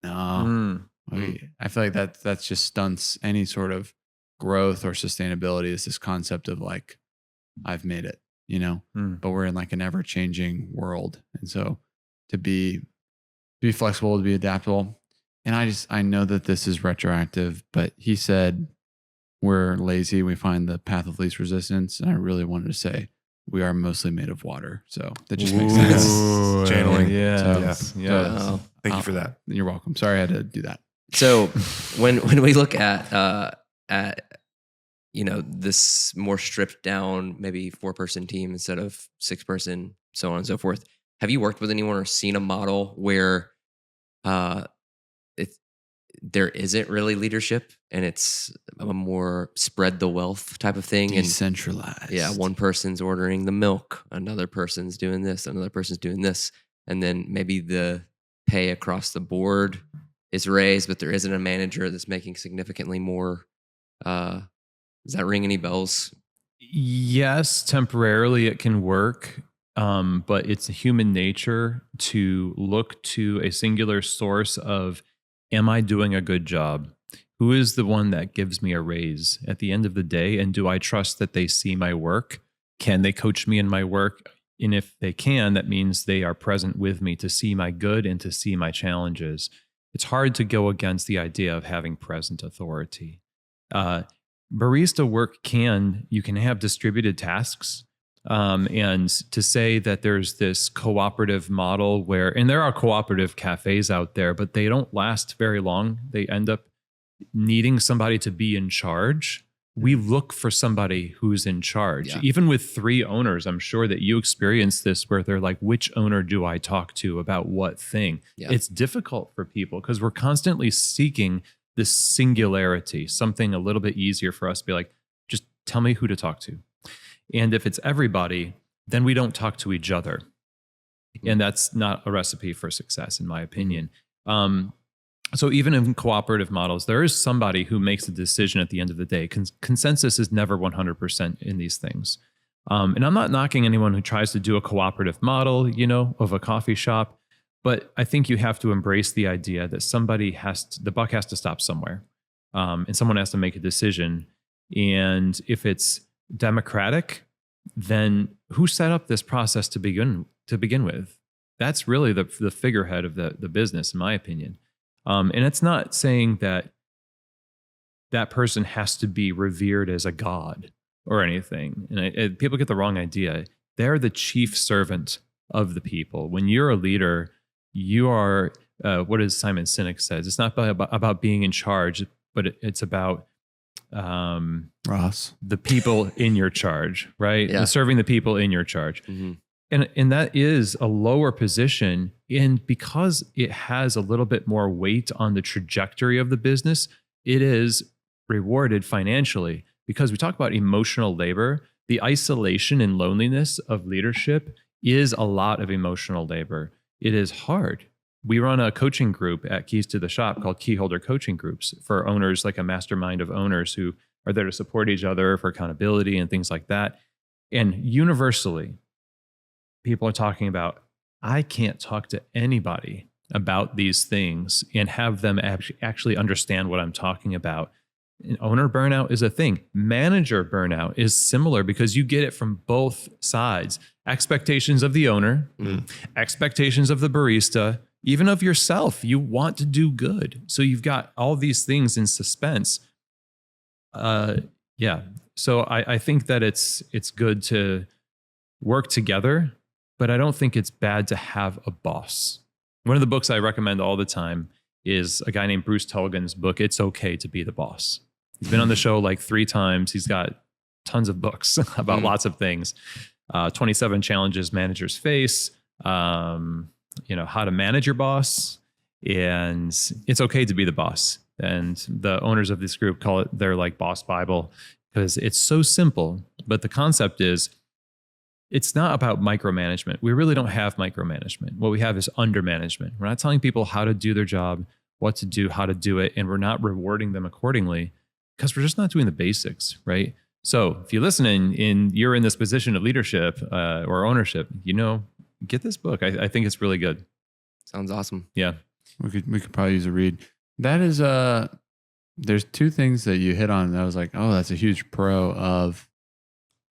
S4: No, I feel like that's just stunts any sort of growth or sustainability. Is this concept of like, I've made it, you know, but we're in like an ever changing world. And so to be flexible, to be adaptable. And I know that this is retroactive, but he said we're lazy. We find the path of least resistance. And I really wanted to say we are mostly made of water. So that just makes sense.
S3: Channeling.
S1: Yes.
S3: Thank you for that.
S4: You're welcome. Sorry I had to do that.
S5: so when we look at you know, this more stripped down, maybe 4-person team instead of 6-person, so on and so forth. Have you worked with anyone or seen a model where there isn't really leadership and it's a more spread the wealth type of thing?
S4: Decentralized.
S5: And yeah, one person's ordering the milk, another person's doing this, another person's doing this. And then maybe the pay across the board is raised, but there isn't a manager that's making significantly more. Does that ring any bells?
S1: Yes, temporarily it can work. But it's human nature to look to a singular source of, am I doing a good job? Who is the one that gives me a raise at the end of the day? And do I trust that they see my work? Can they coach me in my work? And if they can, that means they are present with me to see my good and to see my challenges. It's hard to go against the idea of having present authority. Barista work you can have distributed tasks. And to say that there's this cooperative model and there are cooperative cafes out there, but they don't last very long. They end up needing somebody to be in charge we look for somebody who's in charge.
S5: Yeah.
S1: Even with 3 owners, I'm sure that you experience this where they're like, which owner do I talk to about what thing?
S5: Yeah.
S1: It's difficult for people because we're constantly seeking this singularity, something a little bit easier for us to be like, just tell me who to talk to. And if it's everybody, then we don't talk to each other. And that's not a recipe for success, in my opinion. So even in cooperative models, there is somebody who makes a decision at the end of the day. Consensus is never 100% in these things. And I'm not knocking anyone who tries to do a cooperative model, of a coffee shop, but I think you have to embrace the idea that the buck has to stop somewhere, and someone has to make a decision. And if it's democratic, then who set up this process to begin with? That's really the figurehead of the business, in my opinion. And it's not saying that person has to be revered as a god or anything. And people get the wrong idea. They're the chief servant of the people. When you're a leader, you are, what does Simon Sinek says? It's not about being in charge, but it's about
S4: Ross,
S1: the people in your charge, right?
S5: Yeah.
S1: Serving the people in your charge.
S5: Mm-hmm.
S1: And that is a lower position. And because it has a little bit more weight on the trajectory of the business, it is rewarded financially. Because we talk about emotional labor, the isolation and loneliness of leadership is a lot of emotional labor. It is hard. We run a coaching group at Keys to the Shop called Keyholder Coaching Groups for owners, like a mastermind of owners who are there to support each other for accountability and things like that. And universally, people are talking about, I can't talk to anybody about these things and have them actually understand what I'm talking about. And owner burnout is a thing. Manager burnout is similar because you get it from both sides. Expectations of the owner, expectations of the barista, even of yourself. You want to do good. So you've got all these things in suspense. So I think that it's good to work together, but I don't think it's bad to have a boss. One of the books I recommend all the time is a guy named Bruce Tulgan's book, It's Okay to Be the Boss. He's been on the show like 3 times. He's got tons of books about lots of things. 27 challenges managers face, how to manage your boss. And it's okay to be the boss. And the owners of this group call it their like boss Bible because it's so simple. But the concept is, it's not about micromanagement. We really don't have micromanagement. What we have is undermanagement. We're not telling people how to do their job, what to do, how to do it, and we're not rewarding them accordingly because we're just not doing the basics, right? So if you listen and you're in this position of leadership or ownership, get this book. I think it's really good.
S5: Sounds awesome.
S1: Yeah.
S4: we could probably use a read. That is there's 2 things that you hit on that I was like, oh, that's a huge pro of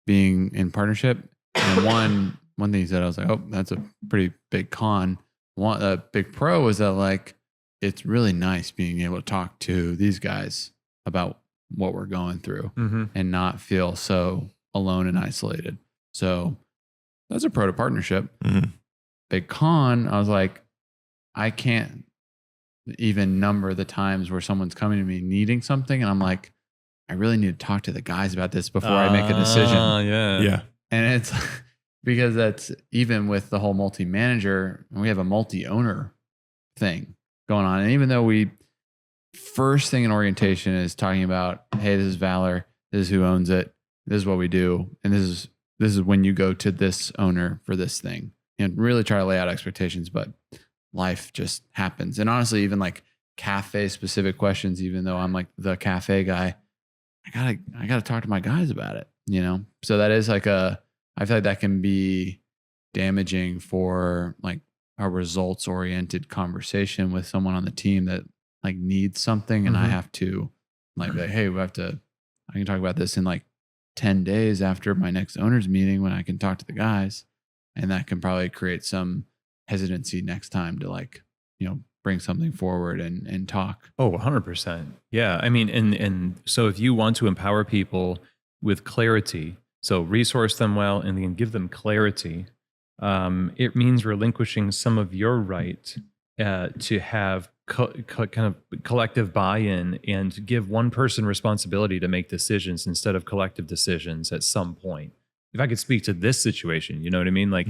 S4: being in partnership. And one thing you said, I was like, oh, that's a pretty big con. A big pro is that like it's really nice being able to talk to these guys about what we're going through and not feel so alone and isolated. So that's a pro to partnership. Big con, I was like, I can't even number the times where someone's coming to me needing something, and I'm like, I really need to talk to the guys about this before I make a decision.
S3: Yeah.
S4: And it's because that's even with the whole multi-manager, we have a multi-owner thing going on. And even though first thing in orientation is talking about, hey, this is Valor, this is who owns it, this is what we do, and this is when you go to this owner for this thing, and really try to lay out expectations, but life just happens. And honestly, even like cafe specific questions, even though I'm like the cafe guy, I gotta talk to my guys about it, So that is like I feel like that can be damaging for like a results oriented conversation with someone on the team that like needs something. And I have to like, hey, I can talk about this in like 10 days after my next owners meeting when I can talk to the guys. And that can probably create some hesitancy next time to like, bring something forward and talk.
S1: Oh, 100%. Yeah. I mean, and so if you want to empower people with clarity, so resource them well and then give them clarity, it means relinquishing some of your right to have kind of collective buy-in and give one person responsibility to make decisions instead of collective decisions at some point. If I could speak to this situation, you know what I mean? Like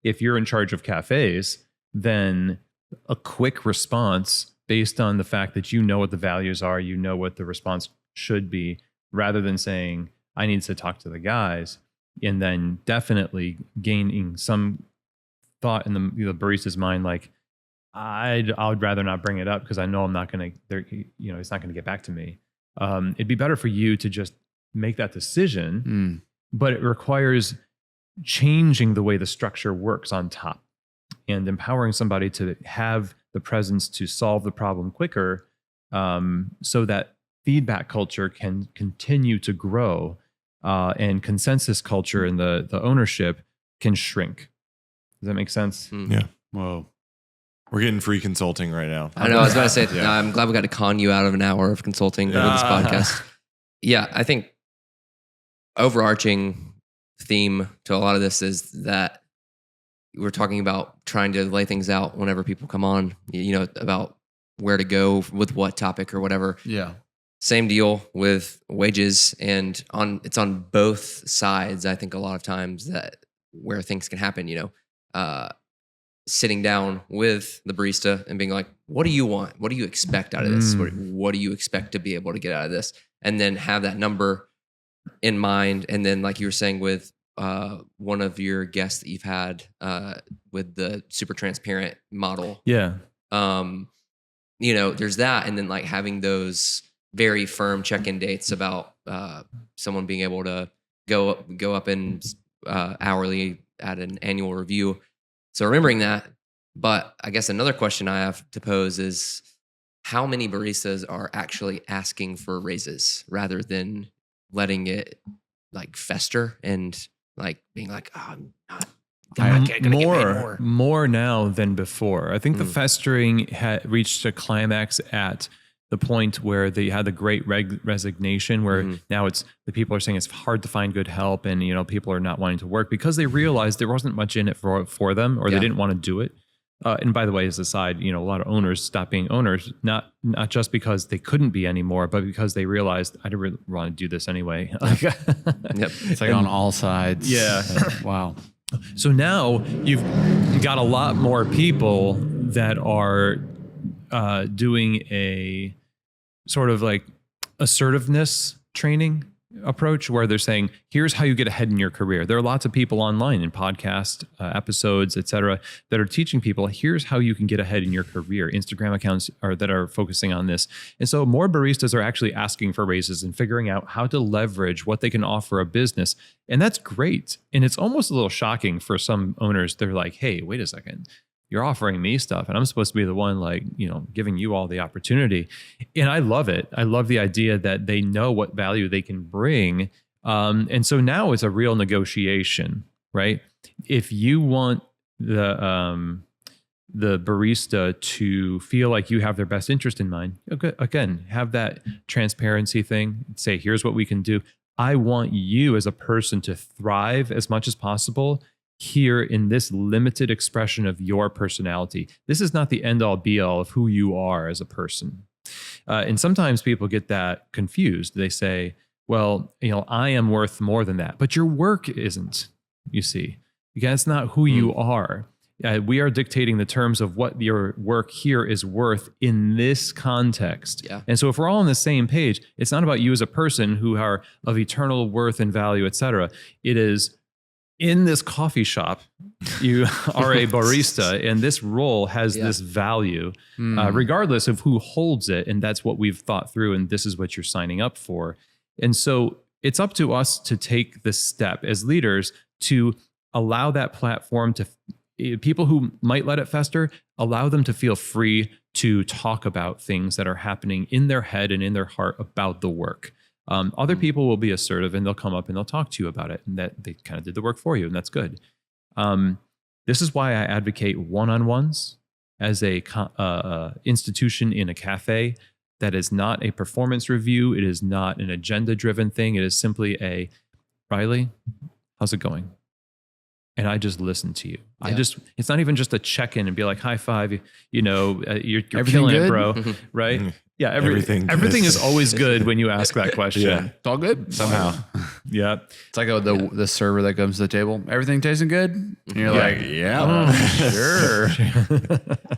S1: if you're in charge of cafes, then a quick response based on the fact that you know what the values are, you know what the response should be, rather than saying, I need to talk to the guys, and then definitely gaining some thought in the barista's mind, like, I would rather not bring it up because I know I'm not going to, it's not going to get back to me. It'd be better for you to just make that decision, but it requires changing the way the structure works on top and empowering somebody to have the presence to solve the problem quicker, so that feedback culture can continue to grow, and consensus culture and the ownership can shrink. Does that make sense?
S3: Yeah.
S4: Whoa.
S3: We're getting free consulting right now.
S5: I know. I was about to say, I'm glad we got to con you out of an hour of consulting for this podcast. Yeah, I think overarching theme to a lot of this is that we're talking about trying to lay things out whenever people come on, about where to go with what topic or whatever.
S4: Yeah.
S5: Same deal with wages, and it's on both sides. I think a lot of times that where things can happen, sitting down with the barista and being like, what do you want? What do you expect out of this? What do you expect to be able to get out of this? And then have that number in mind. And then, like you were saying with one of your guests that you've had with the super transparent model.
S1: Yeah.
S5: There's that. And then like having those very firm check-in dates about someone being able to go up in hourly at an annual review. So remembering that, but I guess another question I have to pose is how many baristas are actually asking for raises rather than letting it like fester and like being like, oh, I'm not gonna get paid
S1: more now than before. I think the festering had reached a climax at the point where they had the great resignation, where now it's the people are saying it's hard to find good help, and people are not wanting to work because they realized there wasn't much in it for them, or they didn't want to do it. And by the way, as a side, a lot of owners stopped being owners, not just because they couldn't be anymore, but because they realized I didn't really want to do this anyway.
S4: It's like on all sides.
S1: Yeah.
S4: Wow.
S1: So now you've got a lot more people that are doing a sort of like assertiveness training approach where they're saying, here's how you get ahead in your career. There are lots of people online in podcast episodes, et cetera, that are teaching people, here's how you can get ahead in your career. Instagram accounts that are focusing on this. And so more baristas are actually asking for raises and figuring out how to leverage what they can offer a business. And that's great. And it's almost a little shocking for some owners. They're like, hey, wait a second. You're offering me stuff and I'm supposed to be the one giving you all the opportunity. And I love it. I love the idea that they know what value they can bring. And so now it's a real negotiation, right? If you want the barista to feel like you have their best interest in mind, okay, again, have that transparency thing. Say, here's what we can do. I want you as a person to thrive as much as possible here in this limited expression of your personality. This is not the end all be all of who you are as a person. And sometimes people get that confused. They say, well, I am worth more than that, but your work isn't, you see. Again, it's not who you are. We are dictating the terms of what your work here is worth in this context.
S5: Yeah.
S1: And so if we're all on the same page, it's not about you as a person who are of eternal worth and value, et cetera. It is, in this coffee shop, you are a barista, and this role has this value, regardless of who holds it. And that's what we've thought through, and this is what you're signing up for. And so it's up to us to take the step as leaders to allow that platform to people who might let it fester, allow them to feel free to talk about things that are happening in their head and in their heart about the work. Other people will be assertive and they'll come up and they'll talk to you about it, and that they kind of did the work for you, and that's good. This is why I advocate one-on-ones as a institution in a cafe. That is not a performance review. It is not an agenda-driven thing. It is simply a, Riley, how's it going? and I just listen to you.
S5: Yeah.
S1: It's not even just a check-in and be like, high five, you're
S4: Everything
S1: killing
S4: good?
S1: it, bro. Right? Yeah.
S3: Everything
S1: Everything
S3: good.
S1: is always good when you ask that question.
S3: Yeah.
S4: It's all good
S3: Somehow.
S1: Yeah.
S4: It's like the server that comes to the table. Everything tasting good? And you're
S3: Yeah.
S4: like,
S3: Yeah.
S4: sure.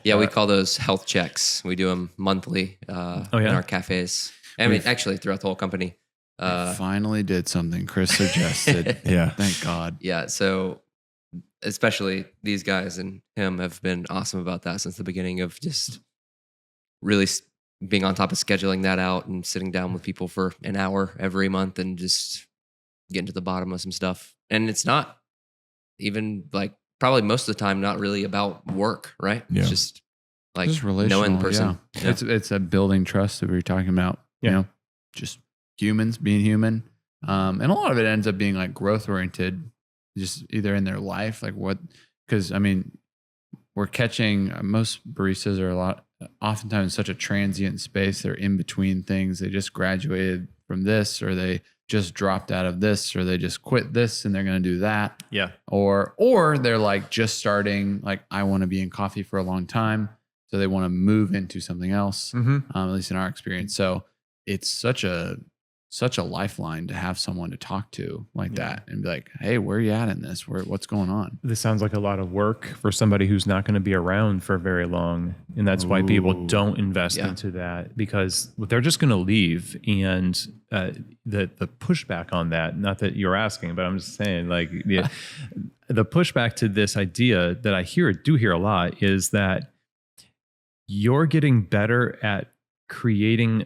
S5: Yeah, we call those health checks. We do them monthly in our cafes. I mean, actually, throughout the whole company.
S4: I finally did something Chris suggested.
S3: Yeah.
S4: Thank God.
S5: Yeah, so especially these guys and him have been awesome about that since the beginning of just really being on top of scheduling that out and sitting down with people for an hour every month and just getting to the bottom of some stuff. And it's not even like probably most of the time not really about work, right?
S3: Yeah.
S5: It's just like
S4: Just relational,
S5: knowing the person.
S4: Yeah. It's a building trust that we were talking about.
S1: Yeah.
S4: You know, just humans being human. And a lot of it ends up being like growth oriented, just either in their life, like because I mean, we're catching most baristas are oftentimes such a transient space. They're in between things. They just graduated from this, or they just dropped out of this, or they just quit this and they're going to do that.
S1: Yeah.
S4: Or they're like just starting, like, I want to be in coffee for a long time. So they want to move into something else,
S1: Mm-hmm.
S4: at least in our experience. So it's such a lifeline to have someone to talk to like that and be like, hey, where are you at in this? What's going on?
S1: This sounds like a lot of work for somebody who's not going to be around for very long. And that's why people don't invest into that, because they're just going to leave. And the pushback on that, not that you're asking, but I'm just saying, like, the pushback to this idea that I do hear a lot is that you're getting better at creating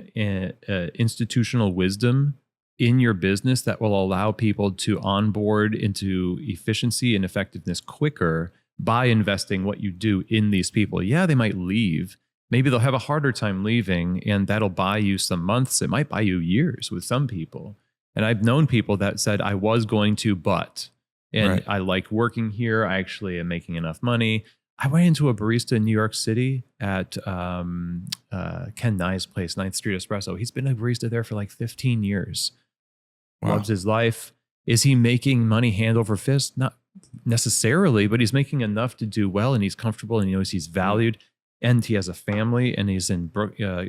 S1: institutional wisdom in your business that will allow people to onboard into efficiency and effectiveness quicker by investing what you do in these people. Yeah, they might leave. Maybe they'll have a harder time leaving, and that'll buy you some months. It might buy you years with some people. And I've known people that said, I was going to, and I like working here. I actually am making enough money. I went into a barista in New York City at Ken Nye's place, 9th Street Espresso. He's been a barista there for like 15 years.
S3: Wow.
S1: Loves his life. Is he making money hand over fist? Not necessarily, but he's making enough to do well, and he's comfortable, and he knows he's valued, and he has a family, and he's in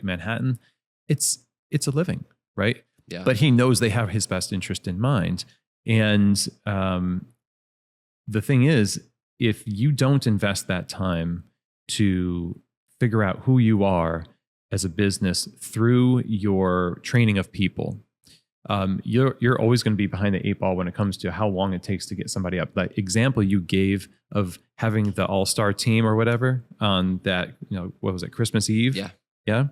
S1: Manhattan. It's a living, right?
S5: Yeah.
S1: But he knows they have his best interest in mind. And the thing is, if you don't invest that time to figure out who you are as a business through your training of people, you're always going to be behind the 8 ball when it comes to how long it takes to get somebody up. That example you gave of having the all-star team or whatever on that, what was it, Christmas Eve?
S5: Yeah.
S1: Yeah.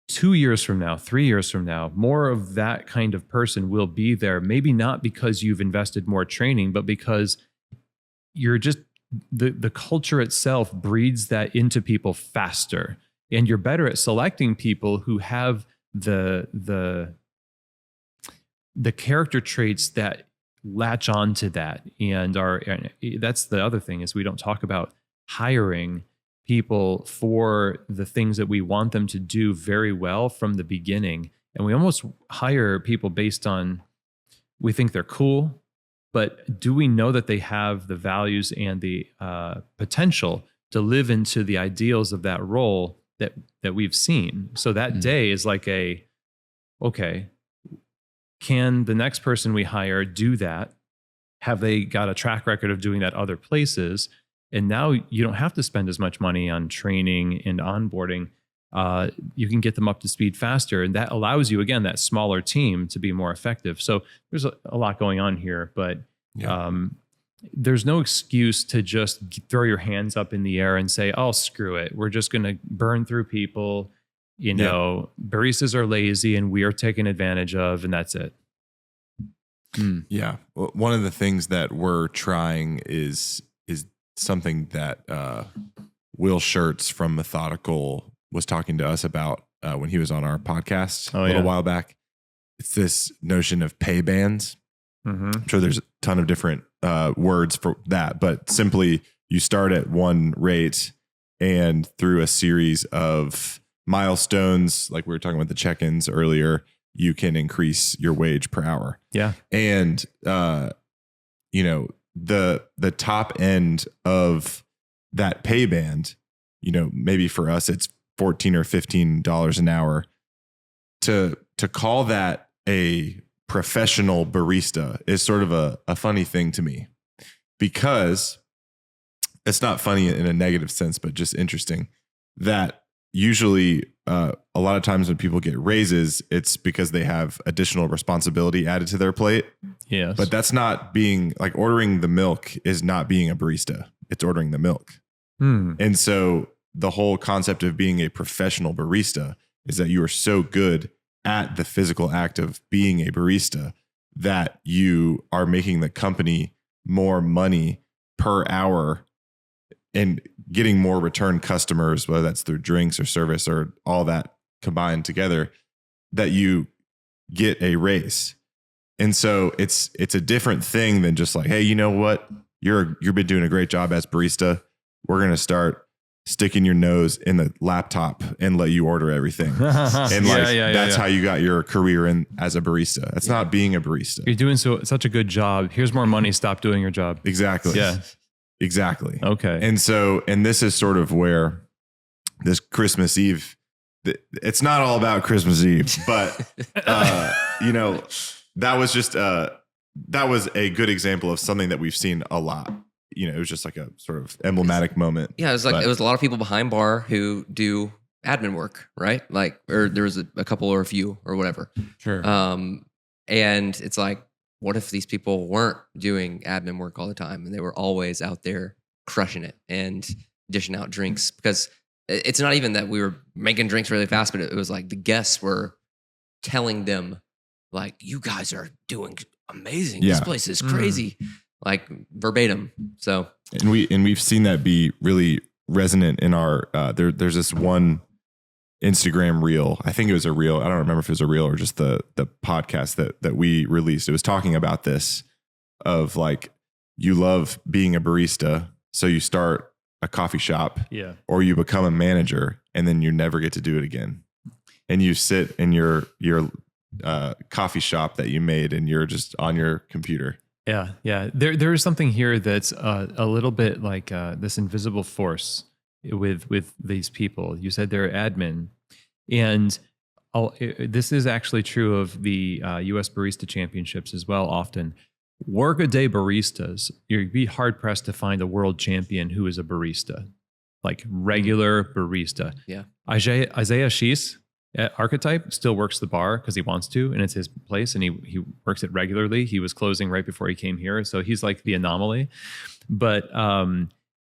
S1: 2 years from now, 3 years from now, more of that kind of person will be there. Maybe not because you've invested more training, but because you're just the culture itself breeds that into people faster, and you're better at selecting people who have the character traits that latch on to that. And that's the other thing, is we don't talk about hiring people for the things that we want them to do very well from the beginning. And we almost hire people based on, we think they're cool, but do we know that they have the values and the potential to live into the ideals of that role that we've seen? So that day is like okay, can the next person we hire do that? Have they got a track record of doing that other places? And now you don't have to spend as much money on training and onboarding. You can get them up to speed faster. And that allows you, again, that smaller team to be more effective. So there's a lot going on here, but there's no excuse to just throw your hands up in the air and say, oh, screw it. We're just going to burn through people. Baristas are lazy and we are taken advantage of, and that's it.
S3: Yeah. Well, one of the things that we're trying is something that Will Schertz from Methodical was talking to us about when he was on our podcast a little while back. It's this notion of pay bands.
S1: Mm-hmm.
S3: I'm sure there's a ton of different words for that, but simply you start at one rate, and through a series of milestones, like we were talking about the check-ins earlier, you can increase your wage per hour.
S1: Yeah.
S3: And you know, the top end of that pay band, you know, maybe for us it's $14 or $15 an hour. To call that a professional barista is sort of a funny thing to me, because it's not funny in a negative sense, but just interesting that usually a lot of times when people get raises, it's because they have additional responsibility added to their plate.
S1: Yes.
S3: But that's not being like, ordering the milk is not being a barista. It's ordering the milk. And so the whole concept of being a professional barista is that you are so good at the physical act of being a barista that you are making the company more money per hour and getting more return customers, whether that's through drinks or service or all that combined together, that you get a raise. And so it's a different thing than just like, hey, you know what? You've been doing a great job as barista. We're going to start sticking your nose in the laptop and let you order everything. And that's how you got your career in as a barista. That's not being a barista.
S1: You're doing such a good job. Here's more money. Stop doing your job.
S3: Exactly.
S1: Yeah.
S3: Exactly.
S1: Okay.
S3: And this is sort of where this Christmas Eve, it's not all about Christmas Eve, but, you know, that was just, that was a good example of something that we've seen a lot. You know, it was just like a sort of emblematic moment.
S5: Yeah, it was like, it was a lot of people behind bar who do admin work, right? Like, or there was a couple or a few or whatever.
S4: Sure.
S5: And it's like, what if these people weren't doing admin work all the time and they were always out there crushing it and dishing out drinks? Because it's not even that we were making drinks really fast, but it was like the guests were telling them, like, you guys are doing amazing.
S3: Yeah.
S5: This place is crazy. Like verbatim. So,
S3: and we've seen that be really resonant in our, there's this one Instagram reel. I think it was a reel. I don't remember if it was a reel or just the podcast that we released. It was talking about this of like, you love being a barista. So you start a coffee shop, or you become a manager and then you never get to do it again. And you sit in your coffee shop that you made and you're just on your computer.
S1: Yeah. There is something here that's a little bit like this invisible force with these people. You said they're admin, and this is actually true of the U.S. Barista Championships as well. Often, workaday baristas, you'd be hard pressed to find a world champion who is a barista, like regular barista.
S5: Yeah,
S1: Isaiah Sheese at Archetype still works the bar because he wants to, and it's his place, and he works it regularly. He was closing right before he came here, so he's like the anomaly. But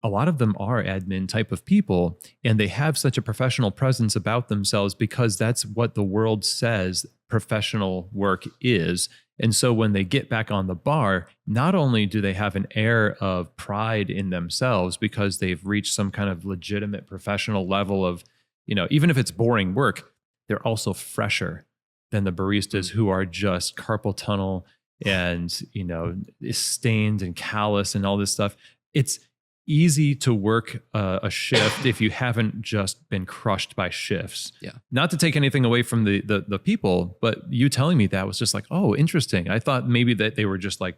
S1: a lot of them are admin type of people, and they have such a professional presence about themselves because that's what the world says professional work is. And so when they get back on the bar, not only do they have an air of pride in themselves because they've reached some kind of legitimate professional level of, you know, even if it's boring work, they're also fresher than the baristas who are just carpal tunnel and, you know, stained and callous and all this stuff. It's easy to work a shift if you haven't just been crushed by shifts.
S5: Yeah.
S1: Not to take anything away from the people, but you telling me that was just like, oh, interesting. I thought maybe that they were just like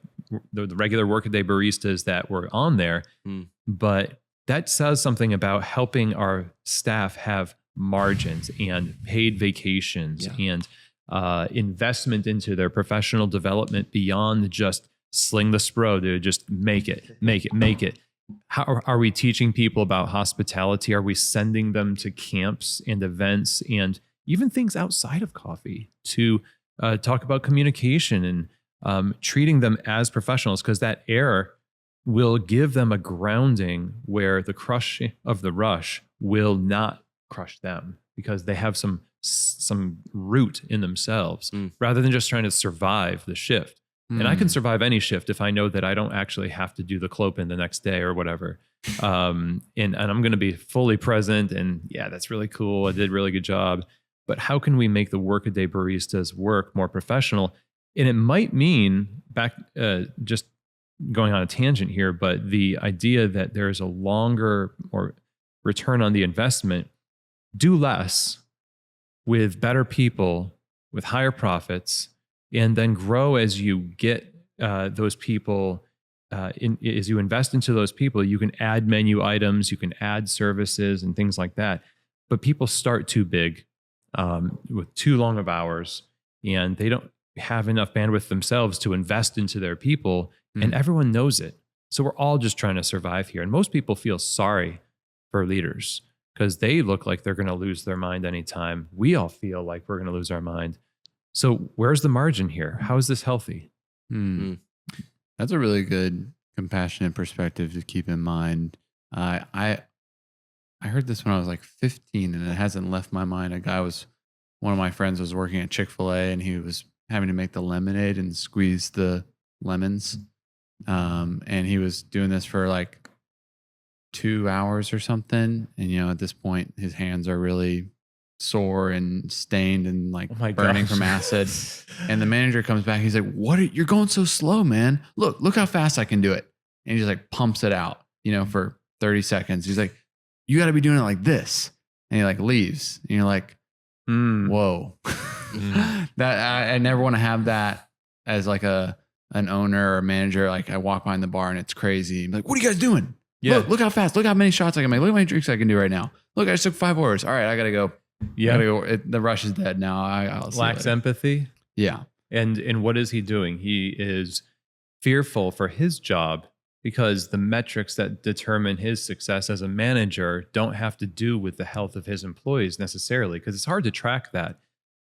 S1: the regular workaday baristas that were on there, but that says something about helping our staff have margins and paid vacations and investment into their professional development beyond just sling the spro, dude. Just make it. How are we teaching people about hospitality? Are we sending them to camps and events and even things outside of coffee to talk about communication and treating them as professionals? Because that air will give them a grounding where the crush of the rush will not crush them because they have some root in themselves rather than just trying to survive the shift. And I can survive any shift if I know that I don't actually have to do the clopin the next day or whatever. And I'm going to be fully present. And yeah, that's really cool. I did a really good job. But how can we make the workaday baristas work more professional? And it might mean just going on a tangent here, but the idea that there is a longer or return on the investment, do less with better people, with higher profits, and then grow as you get those people is you invest into those people. You can add menu items, you can add services and things like that. But people start too big with too long of hours, and they don't have enough bandwidth themselves to invest into their people, and everyone knows it. So we're all just trying to survive here. And most people feel sorry for leaders because they look like they're going to lose their mind anytime. We all feel like we're going to lose our mind. So where's the margin here? How is this healthy?
S4: That's a really good, compassionate perspective to keep in mind. I heard this when I was like 15, and it hasn't left my mind. One of my friends was working at Chick-fil-A, and he was having to make the lemonade and squeeze the lemons. And he was doing this for like 2 hours or something. And, at this point, his hands are really sore and stained and like burning from acid. And the manager comes back. He's like, you're going so slow, man. Look how fast I can do it. And he just like pumps it out, for 30 seconds. He's like, you got to be doing it like this. And he like leaves. And you're like, whoa. That I never want to have that as like an owner or a manager. Like I walk behind the bar and it's crazy. I'm like, what are you guys doing? Yeah. Look how fast. Look how many shots I can make. Look how many drinks I can do right now. Look, I just took 5 orders. All right, I got to go. Yeah. The rush is dead now. I'll
S1: lacks empathy.
S4: Yeah.
S1: And what is he doing? He is fearful for his job because the metrics that determine his success as a manager don't have to do with the health of his employees necessarily, because it's hard to track that.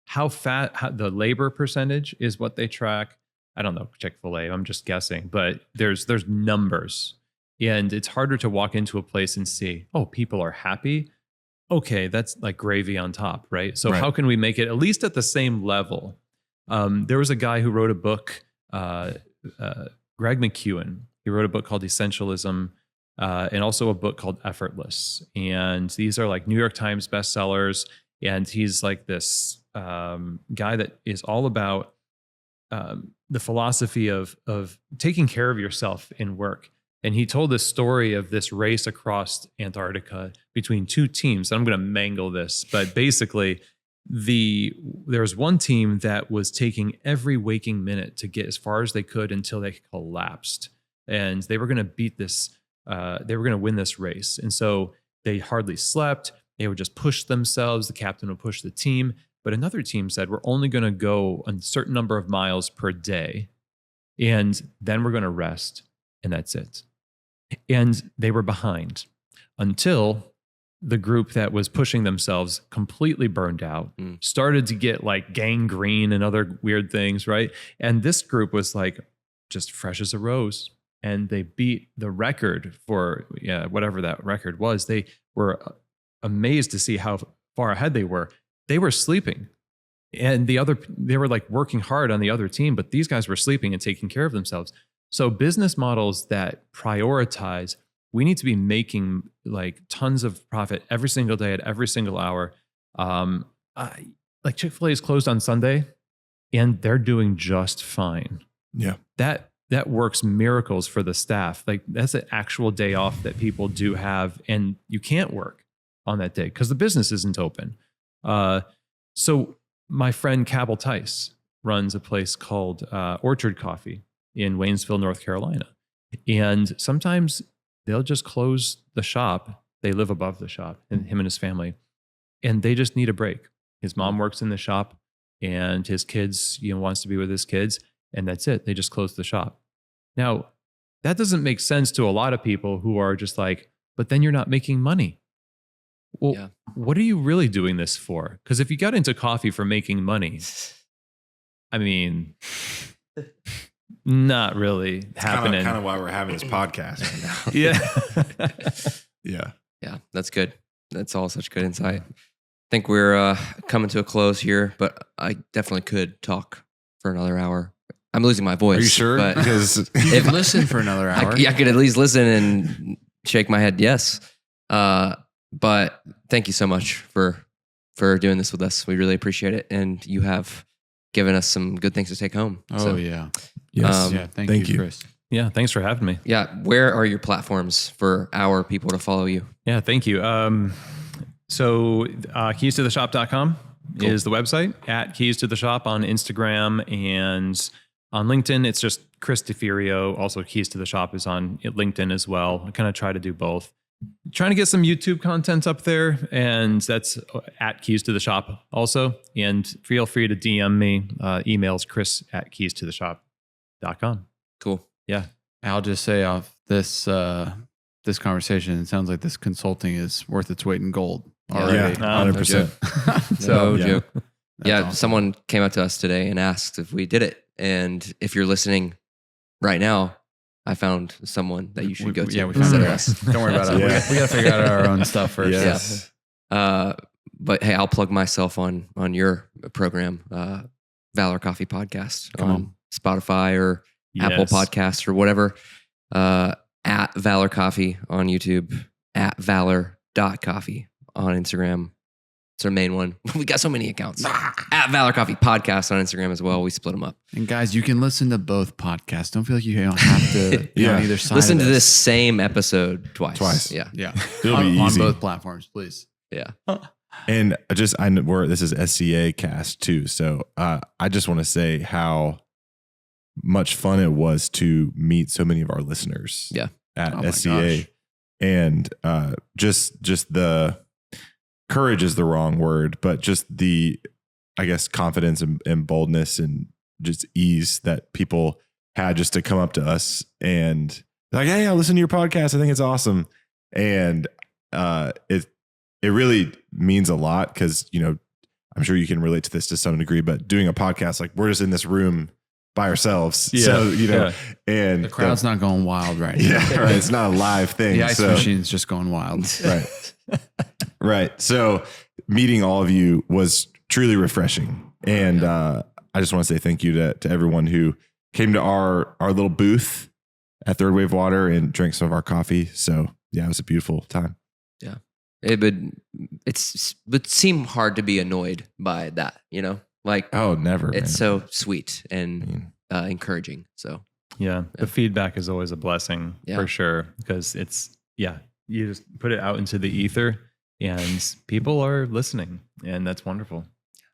S1: How the labor percentage is what they track. I don't know, Chick-fil-A, I'm just guessing, but there's numbers. And it's harder to walk into a place and see, oh, people are happy. Okay, that's like gravy on top, right? So how can we make it at least at the same level? There was a guy who wrote a book, Greg McEwen. He wrote a book called Essentialism and also a book called Effortless. And these are like New York Times bestsellers. And he's like this guy that is all about the philosophy of taking care of yourself in work. And he told this story of this race across Antarctica between 2 teams. I'm going to mangle this, but basically there was one team that was taking every waking minute to get as far as they could until they collapsed. And they were going to beat this, they were going to win this race. And so they hardly slept. They would just push themselves. The captain would push the team. But another team said, we're only going to go a certain number of miles per day. And then we're going to rest. And that's it. And they were behind until the group that was pushing themselves completely burned out, started to get like gangrene and other weird things, right? And this group was like just fresh as a rose. And they beat the record for whatever that record was. They were amazed to see how far ahead they were. They were sleeping. And they were like working hard on the other team, but these guys were sleeping and taking care of themselves. So business models that prioritize, we need to be making like tons of profit every single day at every single hour. Like Chick-fil-A is closed on Sunday and they're doing just fine.
S3: Yeah.
S1: That works miracles for the staff. Like that's an actual day off that people do have, and you can't work on that day because the business isn't open. So my friend Cabell Tice runs a place called Orchard Coffee in Waynesville, North Carolina. And sometimes they'll just close the shop. They live above the shop, and him and his family, and they just need a break. His mom works in the shop and his kids, wants to be with his kids, and that's it. They just close the shop. Now, that doesn't make sense to a lot of people who are just like, but then you're not making money. Well, What are you really doing this for? Because if you got into coffee for making money, I mean, not really happening.
S3: Kind of why we're having this podcast right now.
S5: Yeah, that's good. That's all such good insight. I think we're coming to a close here, but I definitely could talk for another hour. I'm losing my voice.
S3: Are you sure?
S5: But
S3: because
S4: you can listen for another hour.
S5: I could at least listen and shake my head yes. But thank you so much for doing this with us. We really appreciate it. And you have given us some good things to take home.
S4: Oh, yeah.
S3: Yes.
S4: Thank you, Chris.
S1: Yeah, thanks for having me.
S5: Yeah, where are your platforms for our people to follow you?
S1: Yeah, thank you. So keystotheshop.com is the website, at Keys to the Shop on Instagram and On LinkedIn, it's just Chris Deferio. Also, Keys to the Shop is on LinkedIn as well. I kind of try to do both. Trying to get some YouTube content up there, and that's at Keys to the Shop also. And feel free to DM me. Emails chris@keystotheshop.com.
S5: Cool.
S1: Yeah.
S4: I'll just say off this this conversation, it sounds like this consulting is worth its weight in gold already.
S3: Yeah, 100%.
S4: So
S5: No joke. Yeah,
S4: awesome.
S5: someone came up to us today and asked if we did it. And if you're listening right now, I found someone that you should go to.
S4: Yeah, we
S5: instead
S4: found
S5: of
S4: it.
S5: us.
S4: Don't worry about it.
S3: Yeah.
S4: We got to figure out our own stuff first.
S3: Yes.
S5: But hey, I'll plug myself on your program, Valor Coffee Podcast
S4: Come on.
S5: Spotify or Apple
S1: Yes.
S5: Podcasts or whatever. At Valor Coffee on YouTube, at valor.coffee on Instagram. It's our main one. We got so many accounts. At Valor Coffee Podcast on Instagram as well. We split them up.
S4: And guys, you can listen to both podcasts. Don't feel like you don't have to be on either side.
S5: Listen
S4: of
S5: to this same episode twice. Yeah.
S4: Yeah.
S3: It'll be
S4: on
S3: easy.
S4: both platforms, please.
S5: Yeah.
S3: And I know this is SCA cast too. So I just want to say how much fun it was to meet so many of our listeners
S5: Yeah.
S3: at
S4: Oh my
S3: SCA.
S4: gosh.
S3: And just the courage is the wrong word, but just the, I guess, confidence and boldness and just ease that people had just to come up to us and like, hey, I listen to your podcast. I think it's awesome. And it really means a lot because, you know, I'm sure you can relate to this to some degree, but doing a podcast, like we're just in this room by ourselves.
S1: Yeah.
S3: So, you know,
S1: Yeah.
S3: and
S4: The crowd's not going wild right now.
S3: yeah, right. It's not a live thing.
S4: The ice
S3: so,
S4: machine's just going wild.
S3: right. Right. So meeting all of you was truly refreshing. And I just want to say thank you to everyone who came to our little booth at Third Wave Water and drank some of our coffee. So yeah, it was a beautiful time.
S5: It would seem hard to be annoyed by that, you know? Like,
S3: Oh, never.
S5: it's
S3: man.
S5: so sweet
S3: I
S5: and
S3: mean,
S5: encouraging. So,
S1: Yeah. The feedback is always a blessing
S5: Yeah.
S1: for sure. Because you just put it out into the ether and people are listening. And that's wonderful.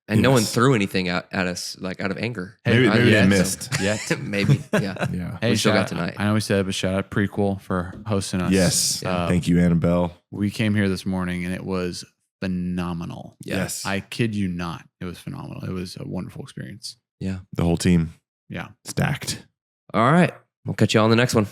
S5: and no one
S3: Yes.
S5: threw anything at us, like out of anger.
S3: maybe
S4: I-
S3: they
S4: yeah,
S3: missed.
S4: Yet.
S5: Maybe. Yeah.
S3: Yeah.
S4: Hey,
S5: We still got
S4: shout-
S5: tonight.
S4: I know we said, but shout out Prequel for hosting us.
S3: Yes.
S4: Uh,
S3: Thank you, Annabelle.
S4: We came here this morning and it was phenomenal.
S3: Yes.
S4: I kid you not. It was phenomenal. It was a wonderful experience.
S3: The whole team
S4: Yeah.
S3: stacked.
S5: All right. We'll catch you all on the next one.